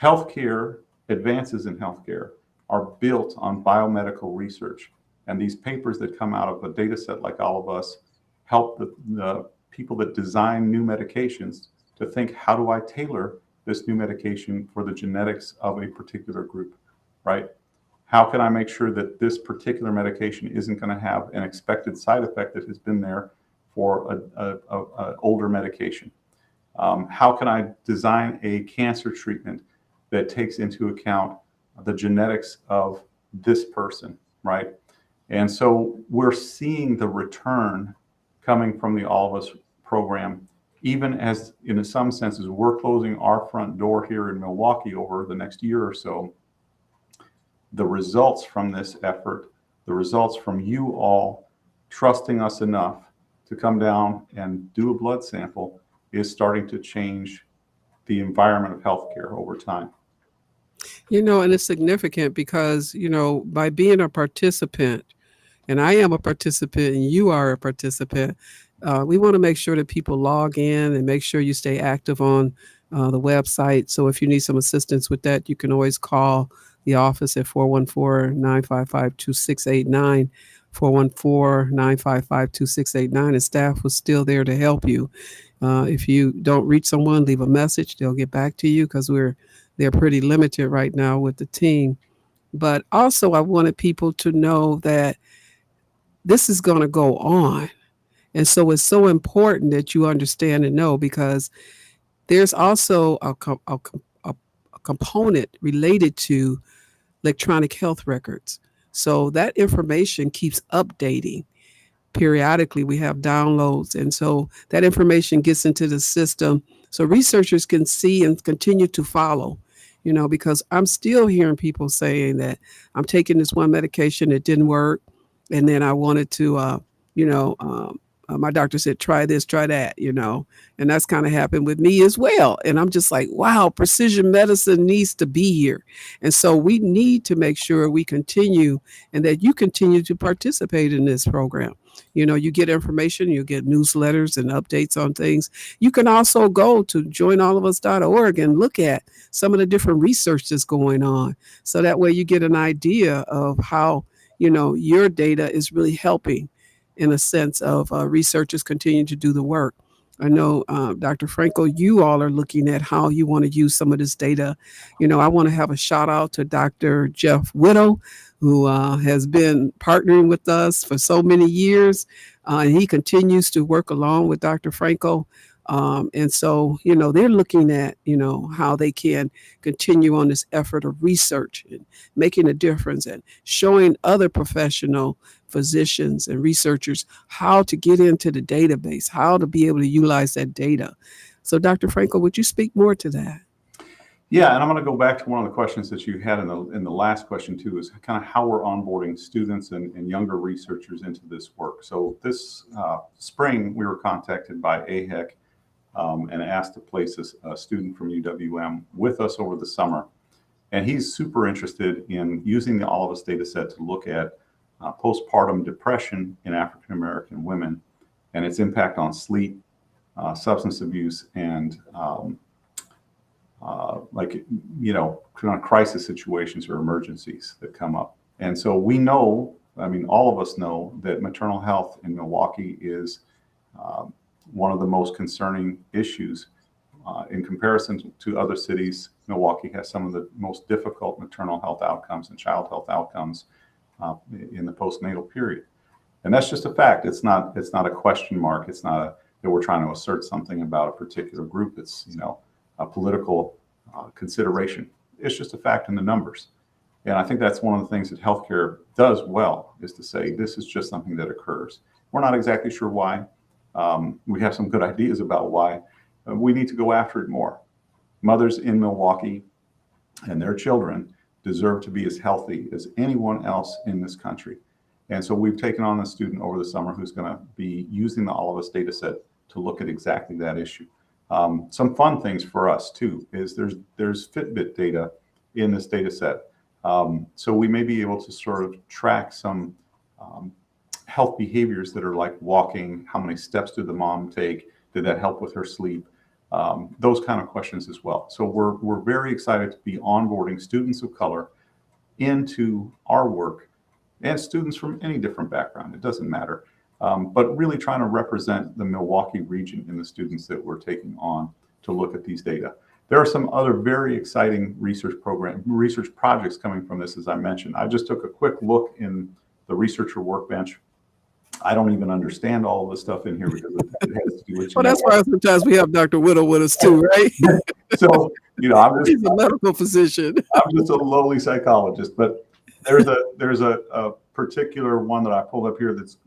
Healthcare, advances in healthcare are built on biomedical research. And these papers that come out of a data set like All of Us help the people that design new medications to think, how do I tailor this new medication for the genetics of a particular group, right? How can I make sure that this particular medication isn't going to have an expected side effect that has been there for an older medication? How can I design a cancer treatment that takes into account the genetics of this person, right? And so we're seeing the return coming from the All of Us program, even as in some senses we're closing our front door here in Milwaukee over the next year or so. The results from this effort, the results from you all trusting us enough to come down and do a blood sample is starting to change the environment of healthcare over time. And it's significant because, by being a participant, and I am a participant and you are a participant, we want to make sure that people log in and make sure you stay active on the website. So if you need some assistance with that, you can always call the office at 414-955-2689, 414-955-2689, and staff was still there to help you. If you don't reach someone, leave a message. They'll get back to you because they're pretty limited right now with the team. But also, I wanted people to know that this is going to go on. And so it's so important that you understand and know, because there's also a component related to electronic health records. So that information keeps updating. Periodically, we have downloads. And so that information gets into the system so researchers can see and continue to follow, because I'm still hearing people saying that I'm taking this one medication, it didn't work. And then I wanted to, my doctor said, try this, try that, and that's kind of happened with me as well. And I'm just like, wow, precision medicine needs to be here. And so we need to make sure we continue and that you continue to participate in this program. You get information, you get newsletters and updates on things. You can also go to joinallofus.org and look at some of the different research that's going on. So that way you get an idea of how, your data is really helping in a sense of researchers continuing to do the work. I know, Dr. Franco, you all are looking at how you want to use some of this data. I want to have a shout out to Dr. Jeff Widow, who has been partnering with us for so many years. And he continues to work along with Dr. Franco. And so, they're looking at, how they can continue on this effort of research and making a difference and showing other professional physicians and researchers how to get into the database, how to be able to utilize that data. So, Dr. Franco, would you speak more to that? Yeah, and I'm going to go back to one of the questions that you had in the last question too, is kind of how we're onboarding students and younger researchers into this work. So this spring, we were contacted by AHEC and asked to place a student from UWM with us over the summer. And he's super interested in using the All of Us data set to look at postpartum depression in African American women and its impact on sleep, substance abuse, and kind of crisis situations or emergencies that come up. And so we know, all of us know that maternal health in Milwaukee is one of the most concerning issues. In comparison to other cities, Milwaukee has some of the most difficult maternal health outcomes and child health outcomes in the postnatal period. And that's just a fact. It's not a question mark. It's not that we're trying to assert something about a particular group. It's, a political consideration. It's just a fact in the numbers. And I think that's one of the things that healthcare does well, is to say this is just something that occurs. We're not exactly sure why. We have some good ideas about why. We need to go after it more. Mothers in Milwaukee and their children deserve to be as healthy as anyone else in this country. And so we've taken on a student over the summer who's going to be using the All of Us data set to look at exactly that issue. Some fun things for us too is there's Fitbit data in this data set. So we may be able to sort of track some health behaviors that are like walking. How many steps did the mom take? Did that help with her sleep? Those kind of questions as well. So we're very excited to be onboarding students of color into our work, and students from any different background. It doesn't matter. But really trying to represent the Milwaukee region in the students that we're taking on to look at these data. There are some other very exciting research projects coming from this, as I mentioned. I just took a quick look in the researcher workbench. I don't even understand all of the stuff in here because it has to do with. Well, that's why sometimes we have Dr. Whittle with us too, right? So, He's a medical physician. I'm just a lowly psychologist, but there's a particular one that I pulled up here that's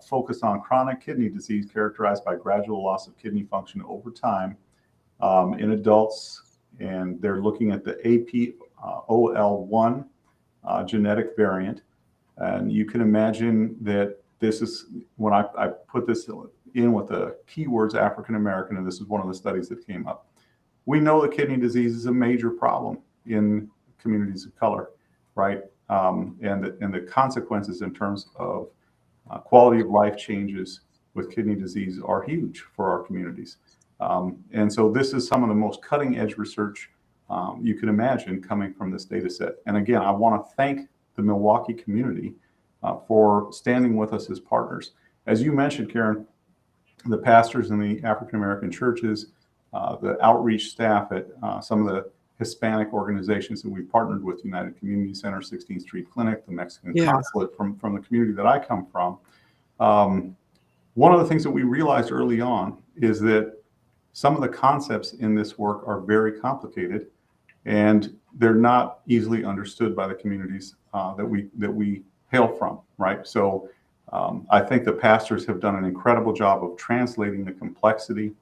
focused on chronic kidney disease characterized by gradual loss of kidney function over time in adults, and they're looking at the APOL1 genetic variant. And you can imagine that this is, when I put this in with the keywords African American, and this is one of the studies that came up. We know that kidney disease is a major problem in communities of color, right? And the consequences in terms of quality of life changes with kidney disease are huge for our communities. And so this is some of the most cutting edge research you can imagine coming from this data set. And again, I want to thank the Milwaukee community for standing with us as partners. As you mentioned, Karen, the pastors in the African American churches, the outreach staff at some of the Hispanic organizations that we partnered with, United Community Center, 16th Street Clinic, the Mexican Consulate from the community that I come from. One of the things that we realized early on is that some of the concepts in this work are very complicated, and they're not easily understood by the communities that we hail from, right? So I think the pastors have done an incredible job of translating the complexity,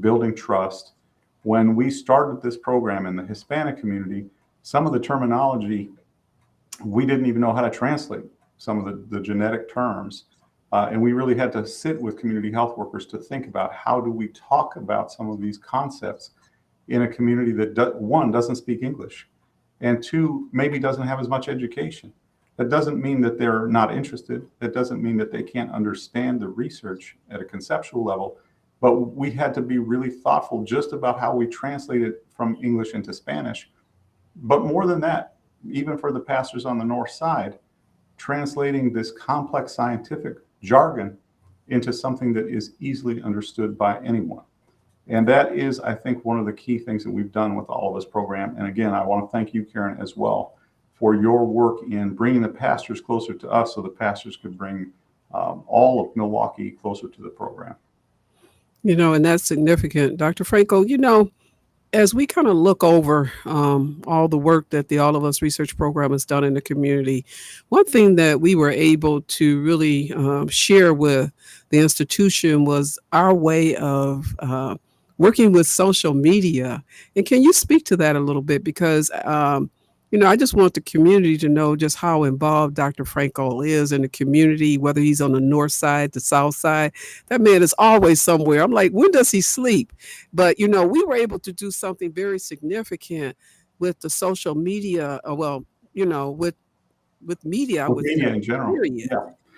building trust. When we started this program in the Hispanic community, some of the terminology, we didn't even know how to translate some of the genetic terms. And we really had to sit with community health workers to think about how do we talk about some of these concepts in a community that, one, doesn't speak English, and two, maybe doesn't have as much education. That doesn't mean that they're not interested. That doesn't mean that they can't understand the research at a conceptual level. But we had to be really thoughtful just about how we translate it from English into Spanish. But more than that, even for the pastors on the north side, translating this complex scientific jargon into something that is easily understood by anyone. And that is, I think, one of the key things that we've done with all of this program. And again, I want to thank you, Karen, as well, for your work in bringing the pastors closer to us so the pastors could bring all of Milwaukee closer to the program. And that's significant. Dr. Franco, as we kind of look over all the work that the All of Us research program has done in the community, one thing that we were able to really share with the institution was our way of working with social media. And can you speak to that a little bit? Because I just want the community to know just how involved Dr. Franco is in the community, whether he's on the north side, the south side. That man is always somewhere. I'm like, when does he sleep? But, we were able to do something very significant with the social media, with media, with media in general. Period,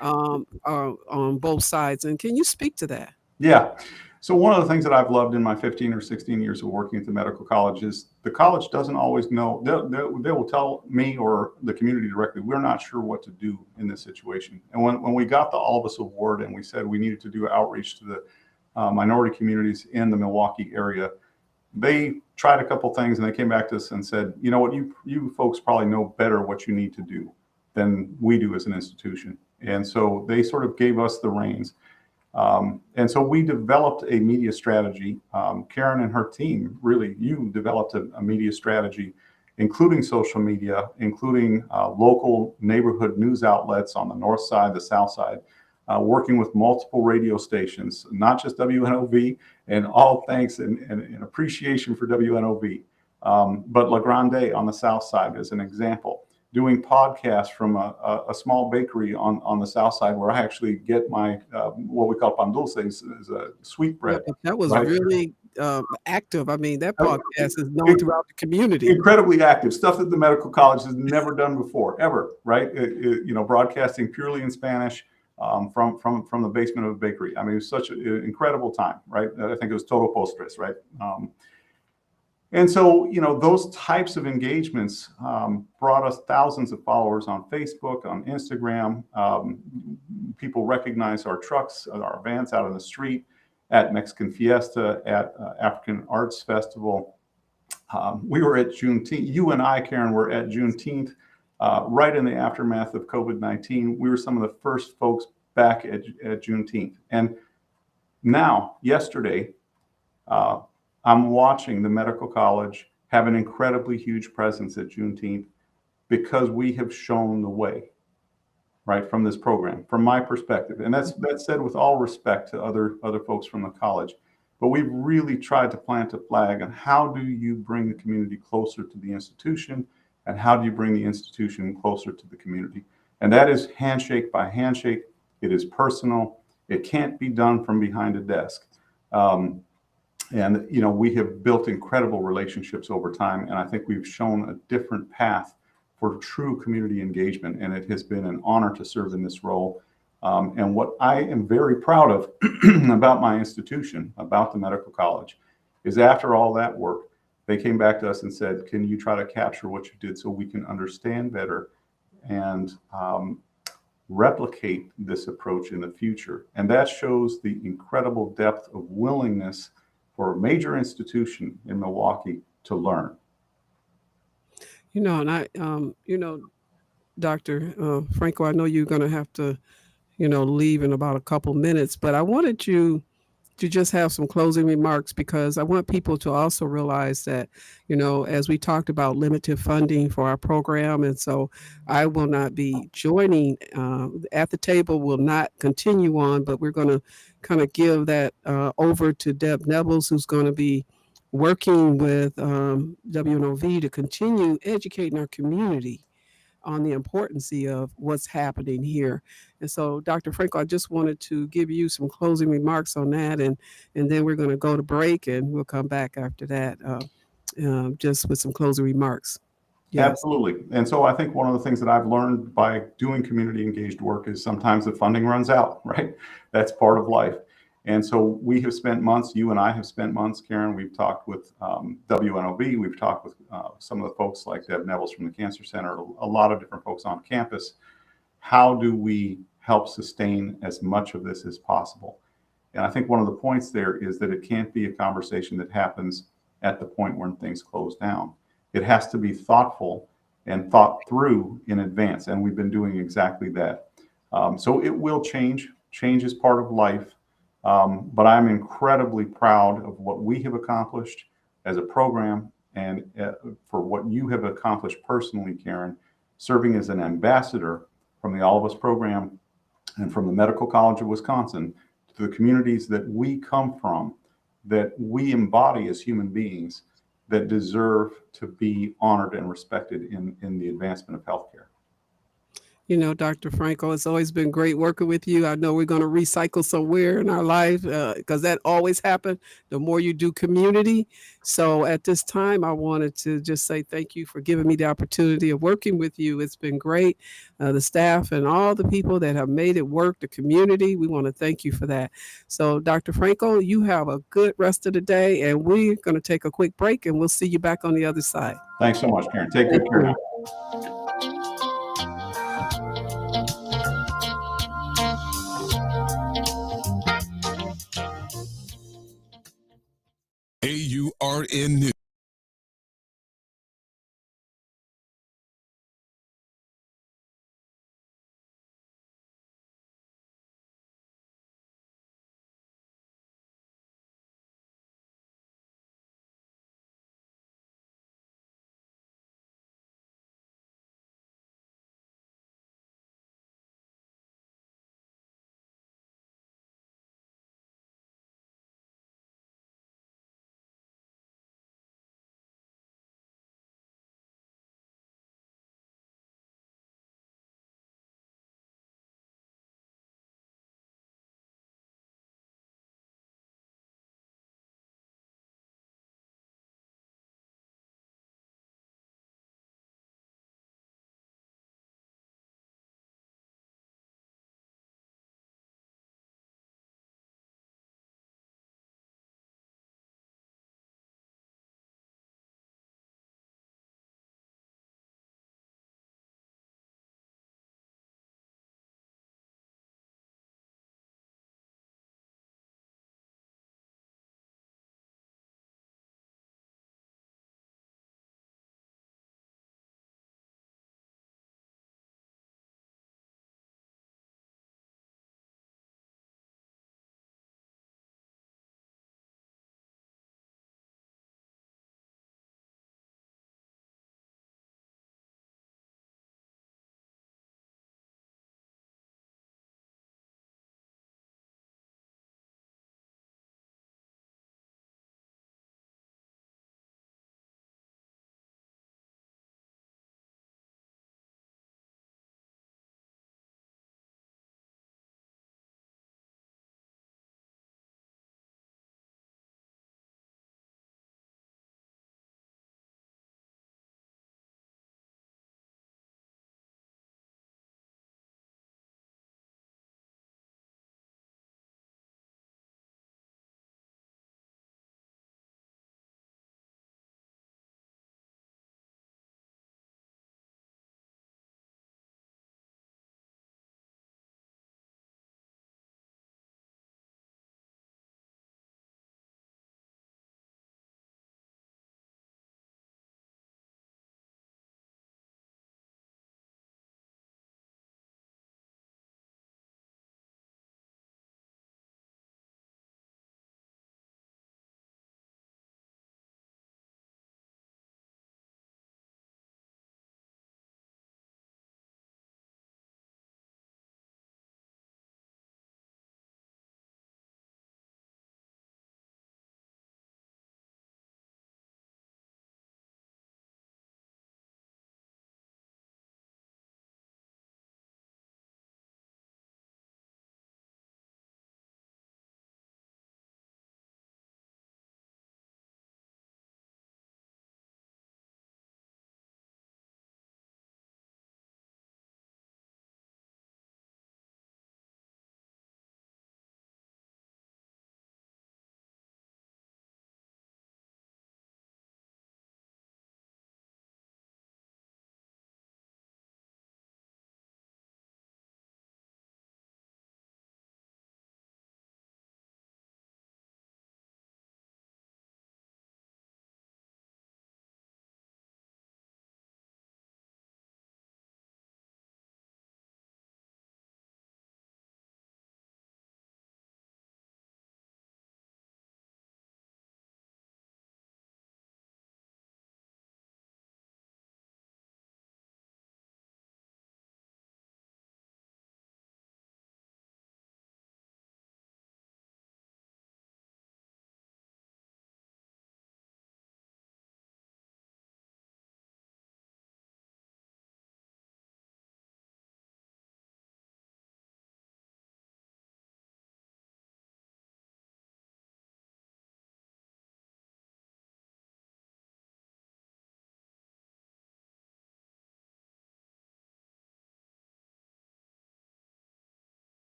on both sides. And can you speak to that? Yeah. So one of the things that I've loved in my 15 or 16 years of working at the medical college is the college doesn't always know. They will tell me or the community directly, we're not sure what to do in this situation. And when we got the All of Us Award and we said we needed to do outreach to the minority communities in the Milwaukee area, they tried a couple things and they came back to us and said, you know what, you folks probably know better what you need to do than we do as an institution. And so they sort of gave us the reins. And so we developed a media strategy. Karen and her team, really, you developed a media strategy, including social media, including local neighborhood news outlets on the north side, the south side, working with multiple radio stations, not just WNOV, and all thanks and appreciation for WNOV, but La Grande on the south side as an example. Doing podcasts from a small bakery on the south side where I actually get my what we call pan dulce, is a sweet bread. Yeah, that was really active. I mean, that Oh, podcast is known throughout the community. incredibly active, stuff that the medical college has never done before, ever, right? Broadcasting purely in Spanish from the basement of a bakery. I mean, it was such an incredible time, right? I think it was Todo Postres, right? And so, those types of engagements brought us thousands of followers on Facebook, on Instagram. People recognize our trucks, our vans out on the street, at Mexican Fiesta, at African Arts Festival. We were at Juneteenth. You and I, Karen, were at Juneteenth, right in the aftermath of COVID-19. We were some of the first folks back at Juneteenth. And now, yesterday, I'm watching the medical college have an incredibly huge presence at Juneteenth because we have shown the way, right, from this program, from my perspective. And that's said with all respect to other folks from the college. But we've really tried to plant a flag on how do you bring the community closer to the institution, and how do you bring the institution closer to the community? And that is handshake by handshake. It is personal. It can't be done from behind a desk. And we have built incredible relationships over time, and I think we've shown a different path for true community engagement, and it has been an honor to serve in this role. And what I am very proud of about my institution, about the medical college, is after all that work, they came back to us and said, can you try to capture what you did so we can understand better and replicate this approach in the future? And that shows the incredible depth of willingness for a major institution in Milwaukee to learn. And I, Dr. Franco, I know you're going to have to, leave in about a couple minutes, but I wanted you to just have some closing remarks, because I want people to also realize that, as we talked about limited funding for our program, and so I will not be joining at the table, will not continue on, but we're going to kind of give that over to Deb Nevels, who's going to be working with WNOV to continue educating our community on the importance of what's happening here. And so, Dr. Franco, I just wanted to give you some closing remarks on that, and then we're going to go to break, and we'll come back after that, just with some closing remarks. Yes. Absolutely. And so I think one of the things that I've learned by doing community engaged work is sometimes the funding runs out, right? That's part of life. And so we have spent months, you and I have spent months, Karen, we've talked with WNOV, we've talked with some of the folks like Deb Nevels from the Cancer Center, a lot of different folks on campus. How do we help sustain as much of this as possible? And I think one of the points there is that it can't be a conversation that happens at the point when things close down. It has to be thoughtful and thought through in advance, and we've been doing exactly that. So it will change. Change is part of life. But I'm incredibly proud of what we have accomplished as a program, and for what you have accomplished personally, Karen, serving as an ambassador from the All of Us program and from the Medical College of Wisconsin to the communities that we come from, that we embody as human beings that deserve to be honored and respected in the advancement of healthcare. Dr. Franco, it's always been great working with you. I know we're going to recycle somewhere in our life, because that always happens the more you do community. So at this time, I wanted to just say thank you for giving me the opportunity of working with you. It's been great. The staff and all the people that have made it work, the community, we want to thank you for that. So Dr. Franco, you have a good rest of the day, and we're going to take a quick break, and we'll see you back on the other side. Thanks so much, Karen. Take good care. AURN News.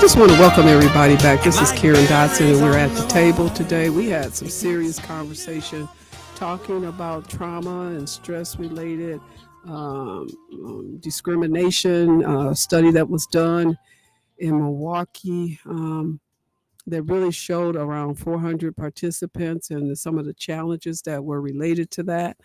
just want to welcome everybody back. This is Karen Dotson, and we're at the table today. We had some serious conversation talking about trauma and stress-related discrimination. Study that was done in Milwaukee that really showed around 400 participants and some of the challenges that were related to that.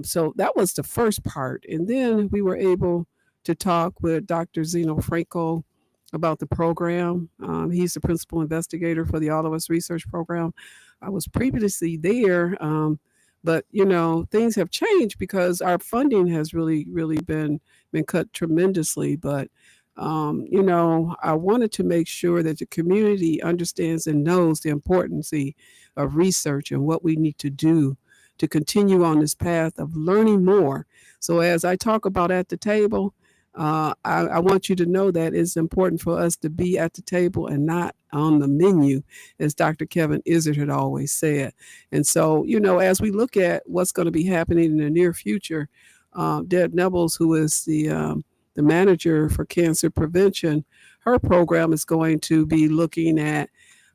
So that was the first part. And then we were able to talk with Dr. Zeno Franco about the program. He's the principal investigator for the All of Us Research Program. I was previously there, but things have changed because our funding has really been cut tremendously. But I wanted to make sure that the community understands and knows the importance of research and what we need to do to continue on this path of learning more. So as I talk about at the table, I want you to know that it's important for us to be at the table and not on the menu, as Dr. Kevin Izzard had always said. And so, as we look at what's going to be happening in the near future, Deb Nebels, who is the manager for cancer prevention, her program is going to be looking at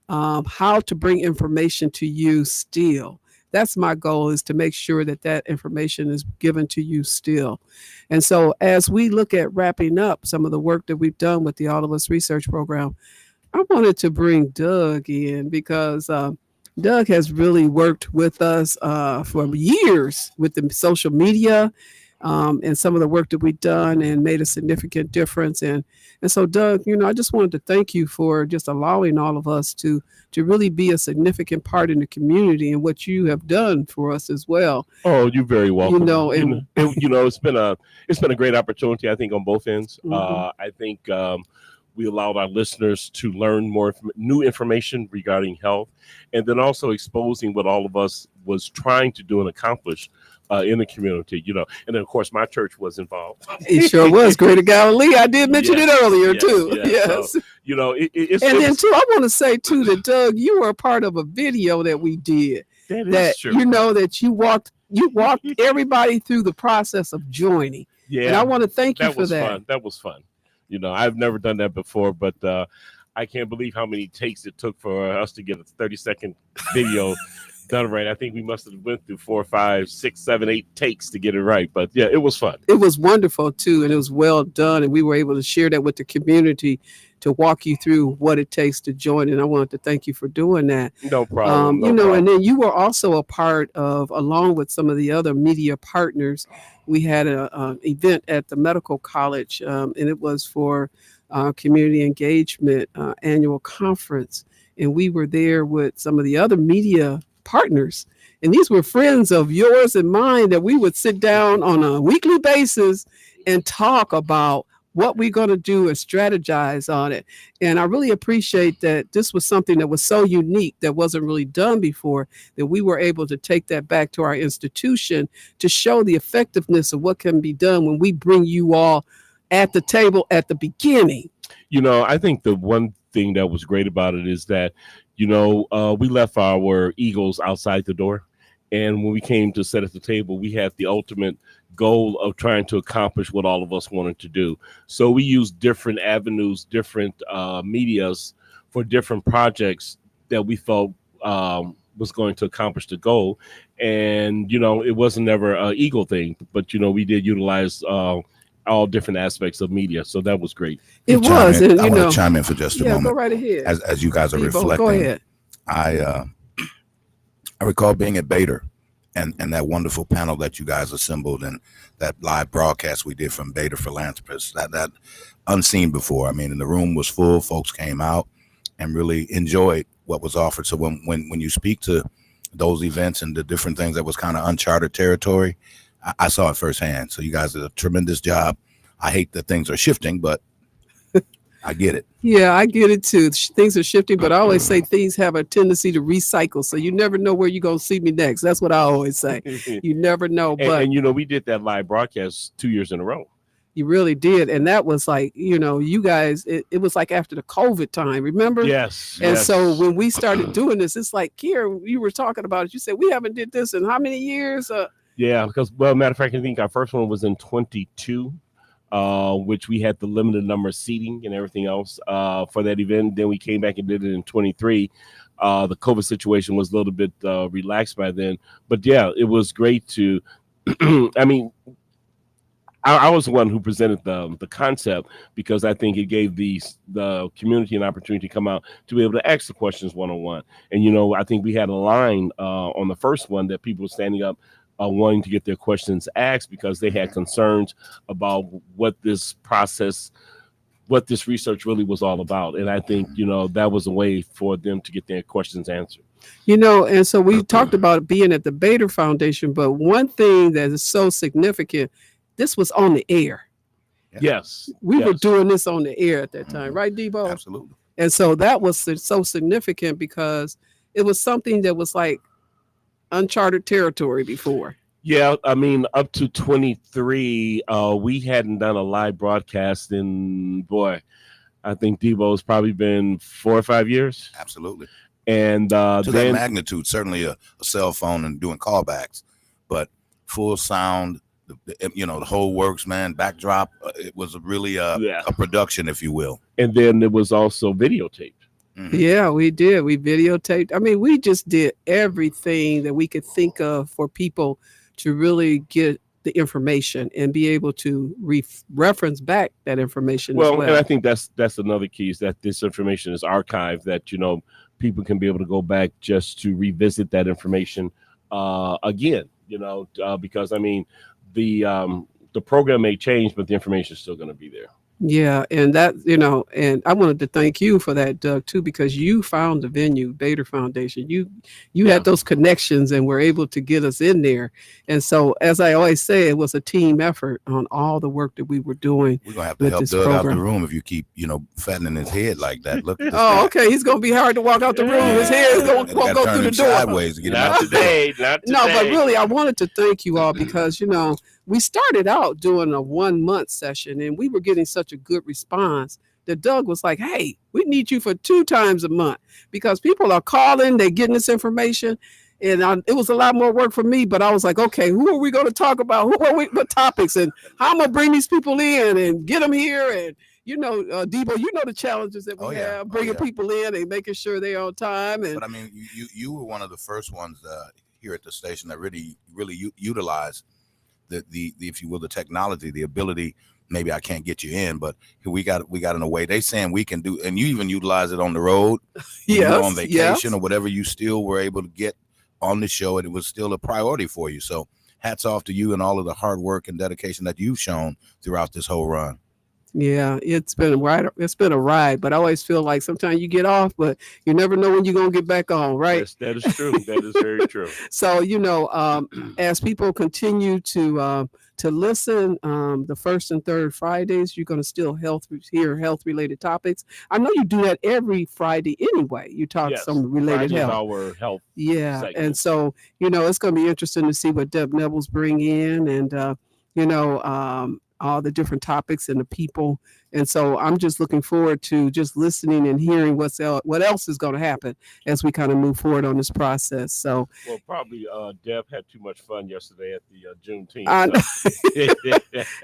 how to bring information to you still. That's my goal, is to make sure that information is given to you still. And so as we look at wrapping up some of the work that we've done with the All of Us Research Program, I wanted to bring Doug in because Doug has really worked with us for years with the social media and some of the work that we've done and made a significant difference. And so, Doug, I just wanted to thank you for just allowing all of us to really be a significant part in the community and what you have done for us as well. Oh, you're very welcome. And it's been a great opportunity, I think, on both ends. Mm-hmm. I think we allowed our listeners to learn more new information regarding health, and then also exposing what all of us was trying to do and accomplish in the community, and then of course my church was involved. It sure was, Greater Galilee. I did mention it earlier too. Yes. So, it's too, I want to say too that Doug, you were a part of a video that we did. That is true. That you walked everybody through the process of joining. Yeah. And I want to thank you for that. Fun. That was fun. I've never done that before, but I can't believe how many takes it took for us to get a 30-second video done right. I think we must have went through 4, 5, 6, 7, 8 takes to get it right. But yeah, it was fun. It was wonderful too, and it was well done. And we were able to share that with the community to walk you through what it takes to join. And I wanted to thank you for doing that. No problem. And then you were also a part of, along with some of the other media partners, we had an event at the medical college, and it was for community engagement annual conference. And we were there with some of the other media partners. And these were friends of yours and mine that we would sit down on a weekly basis and talk about what we're going to do and strategize on it. And I really appreciate that this was something that was so unique that wasn't really done before, that we were able to take that back to our institution to show the effectiveness of what can be done when we bring you all at the table at the beginning. I think the one thing that was great about it is that we left our egos outside the door. And when we came to sit at the table, we had the ultimate goal of trying to accomplish what all of us wanted to do. So we used different avenues, different medias for different projects that we felt was going to accomplish the goal. And, it wasn't never an ego thing, but, we did utilize all different aspects of media. So that was great. It was. I want to chime in for just a moment. Go right ahead. As you guys are reflecting, go ahead. I recall being at Bader and that wonderful panel that you guys assembled and that live broadcast we did from Bader Philanthropists, that unseen before. I mean, and the room was full, folks came out and really enjoyed what was offered. So when you speak to those events and the different things that was kind of uncharted territory, I saw it firsthand. So you guys did a tremendous job. I hate that things are shifting, but I get it. Yeah, I get it too. Things are shifting, but I always say things have a tendency to recycle. So you never know where you're going to see me next. That's what I always say. You never know. But we did that live broadcast 2 years in a row. You really did. And that was like, you guys, it was like after the COVID time, remember? Yes. And so when we started doing this, it's like, Kira, you were talking about it. You said, we haven't did this in how many years? Yeah, because, matter of fact, I think our first one was in 22. which we had the limited number of seating and everything else for that event. Then we came back and did it in 23. The COVID situation was a little bit relaxed by then. But yeah, it was great to, I mean, I was the one who presented the concept because I think it gave the community an opportunity to come out to be able to ask the questions one-on-one. And, you know, I think we had a line on the first one that people were standing up wanting to get their questions asked because they had concerns about what this process, what this research really was all about. And I think, you know, that was a way for them to get their questions answered. You know, and so we talked about being at the Bader Foundation, but one thing that is so significant, this was on the air. Yes. We were yes. doing this on the air at that time, right, Debo? Absolutely. And so that was so significant because it was something that was like uncharted territory before. Yeah, I mean, up to 23, we hadn't done a live broadcast in, boy, I think Debo's probably been 4 or 5 years. Absolutely. And to then, that magnitude, certainly a cell phone and doing callbacks, but full sound, you know, the whole works, man, backdrop. It was really a production, if you will. And then it was also videotaped. Mm-hmm. Yeah, we did. We videotaped. I mean, we just did everything that we could think of for people to really get the information and be able to reference back that information as well. And I think that's another key is that this information is archived, that, you know, people can be able to go back just to revisit that information again, you know, because, I mean, the program may change, but the information is still going to be there. Yeah, and that, you know, and I wanted to thank you for that, Doug, too, because you found the venue, Bader Foundation. You had those connections and were able to get us in there. And so, as I always say, it was a team effort on all the work that we were doing. We're gonna have to help Doug out the room if you keep, you know, fattening his head like that. Look. Okay, he's gonna be hard to walk out the room. His head is gonna go through the door. Sideways to get him out today. Not today. No, but really, I wanted to thank you all because, you know, we started out doing a 1 month session and we were getting such a good response that Doug was like, hey, we need you for 2 times a month because people are calling, they're getting this information. And it was a lot more work for me, but I was like, okay, who are we going to talk about? What topics and how I'm going to bring these people in and get them here? And, you know, Debo, you know the challenges that we have, bringing people in and making sure they're on time. And but I mean, you were one of the first ones here at the station that really utilized the if you will, the technology, the ability. Maybe I can't get you in, but we got in a way. They saying we can do, and you even utilize it on the road, on vacation or whatever. You still were able to get on the show, and it was still a priority for you. So hats off to you and all of the hard work and dedication that you've shown throughout this whole run. Yeah, it's been a ride. It's been a ride, but I always feel like sometimes you get off, but you never know when you're gonna get back on, right? Yes, that is true. That is very true. So, you know, as people continue to listen, the first and third Fridays, you're gonna still hear health related topics. I know you do that every Friday anyway. You talk some related Friday's health. Our health. Yeah, segment. And so, you know, it's gonna be interesting to see what Deb Neville's bring in, and you know, all the different topics and the people. And so I'm just looking forward to just listening and hearing what else is going to happen as we kind of move forward on this process. So, well, probably Deb had too much fun yesterday at the Juneteenth.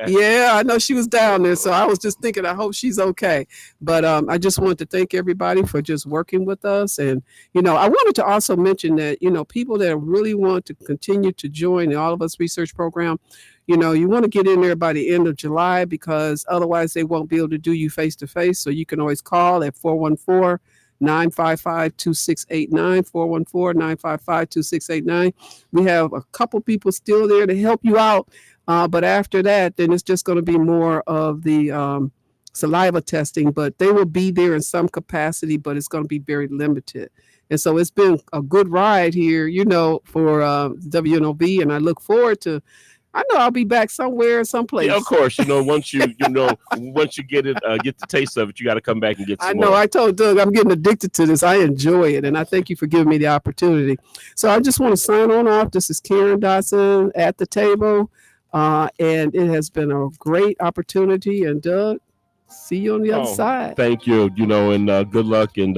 Yeah, I know she was down there. So I was just thinking, I hope she's okay. But I just want to thank everybody for just working with us. And, you know, I wanted to also mention that, you know, people that really want to continue to join the All of Us Research Program, you know, you want to get in there by the end of July because otherwise they won't be able to do you face to face. So you can always call at 414-955-2689, 414-955-2689. We have a couple people still there to help you out. But after that, then it's just going to be more of the saliva testing, but they will be there in some capacity, but it's going to be very limited. And so it's been a good ride here, you know, for WNOV, and I look forward to, I know I'll be back somewhere, someplace. Yeah, of course. You know, once you get it, get the taste of it, you got to come back and get some I know. more. I told Doug I'm getting addicted to this. I enjoy it, and I thank you for giving me the opportunity. So I just want to sign on off. This is Karen Dotson at the table, and it has been a great opportunity. And Doug, see you on the other side. Thank you. You know, and good luck. And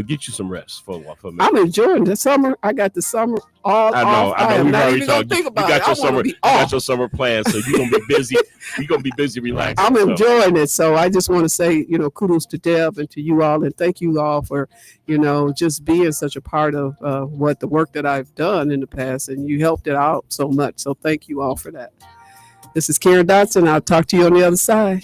get you some rest for a minute. I'm enjoying the summer. I got the summer all I know. off. I am We've not already even gonna talked. think You about got it. your I summer. want to You be got off. your summer plans, so you're gonna be busy. You're gonna be busy relaxing. I'm so. enjoying it. So I just want to say, kudos to Deb and to you all, and thank you all for, just being such a part of what the work that I've done in the past, and you helped it out so much. So thank you all for that. This is Karen Dotson. I'll talk to you on the other side.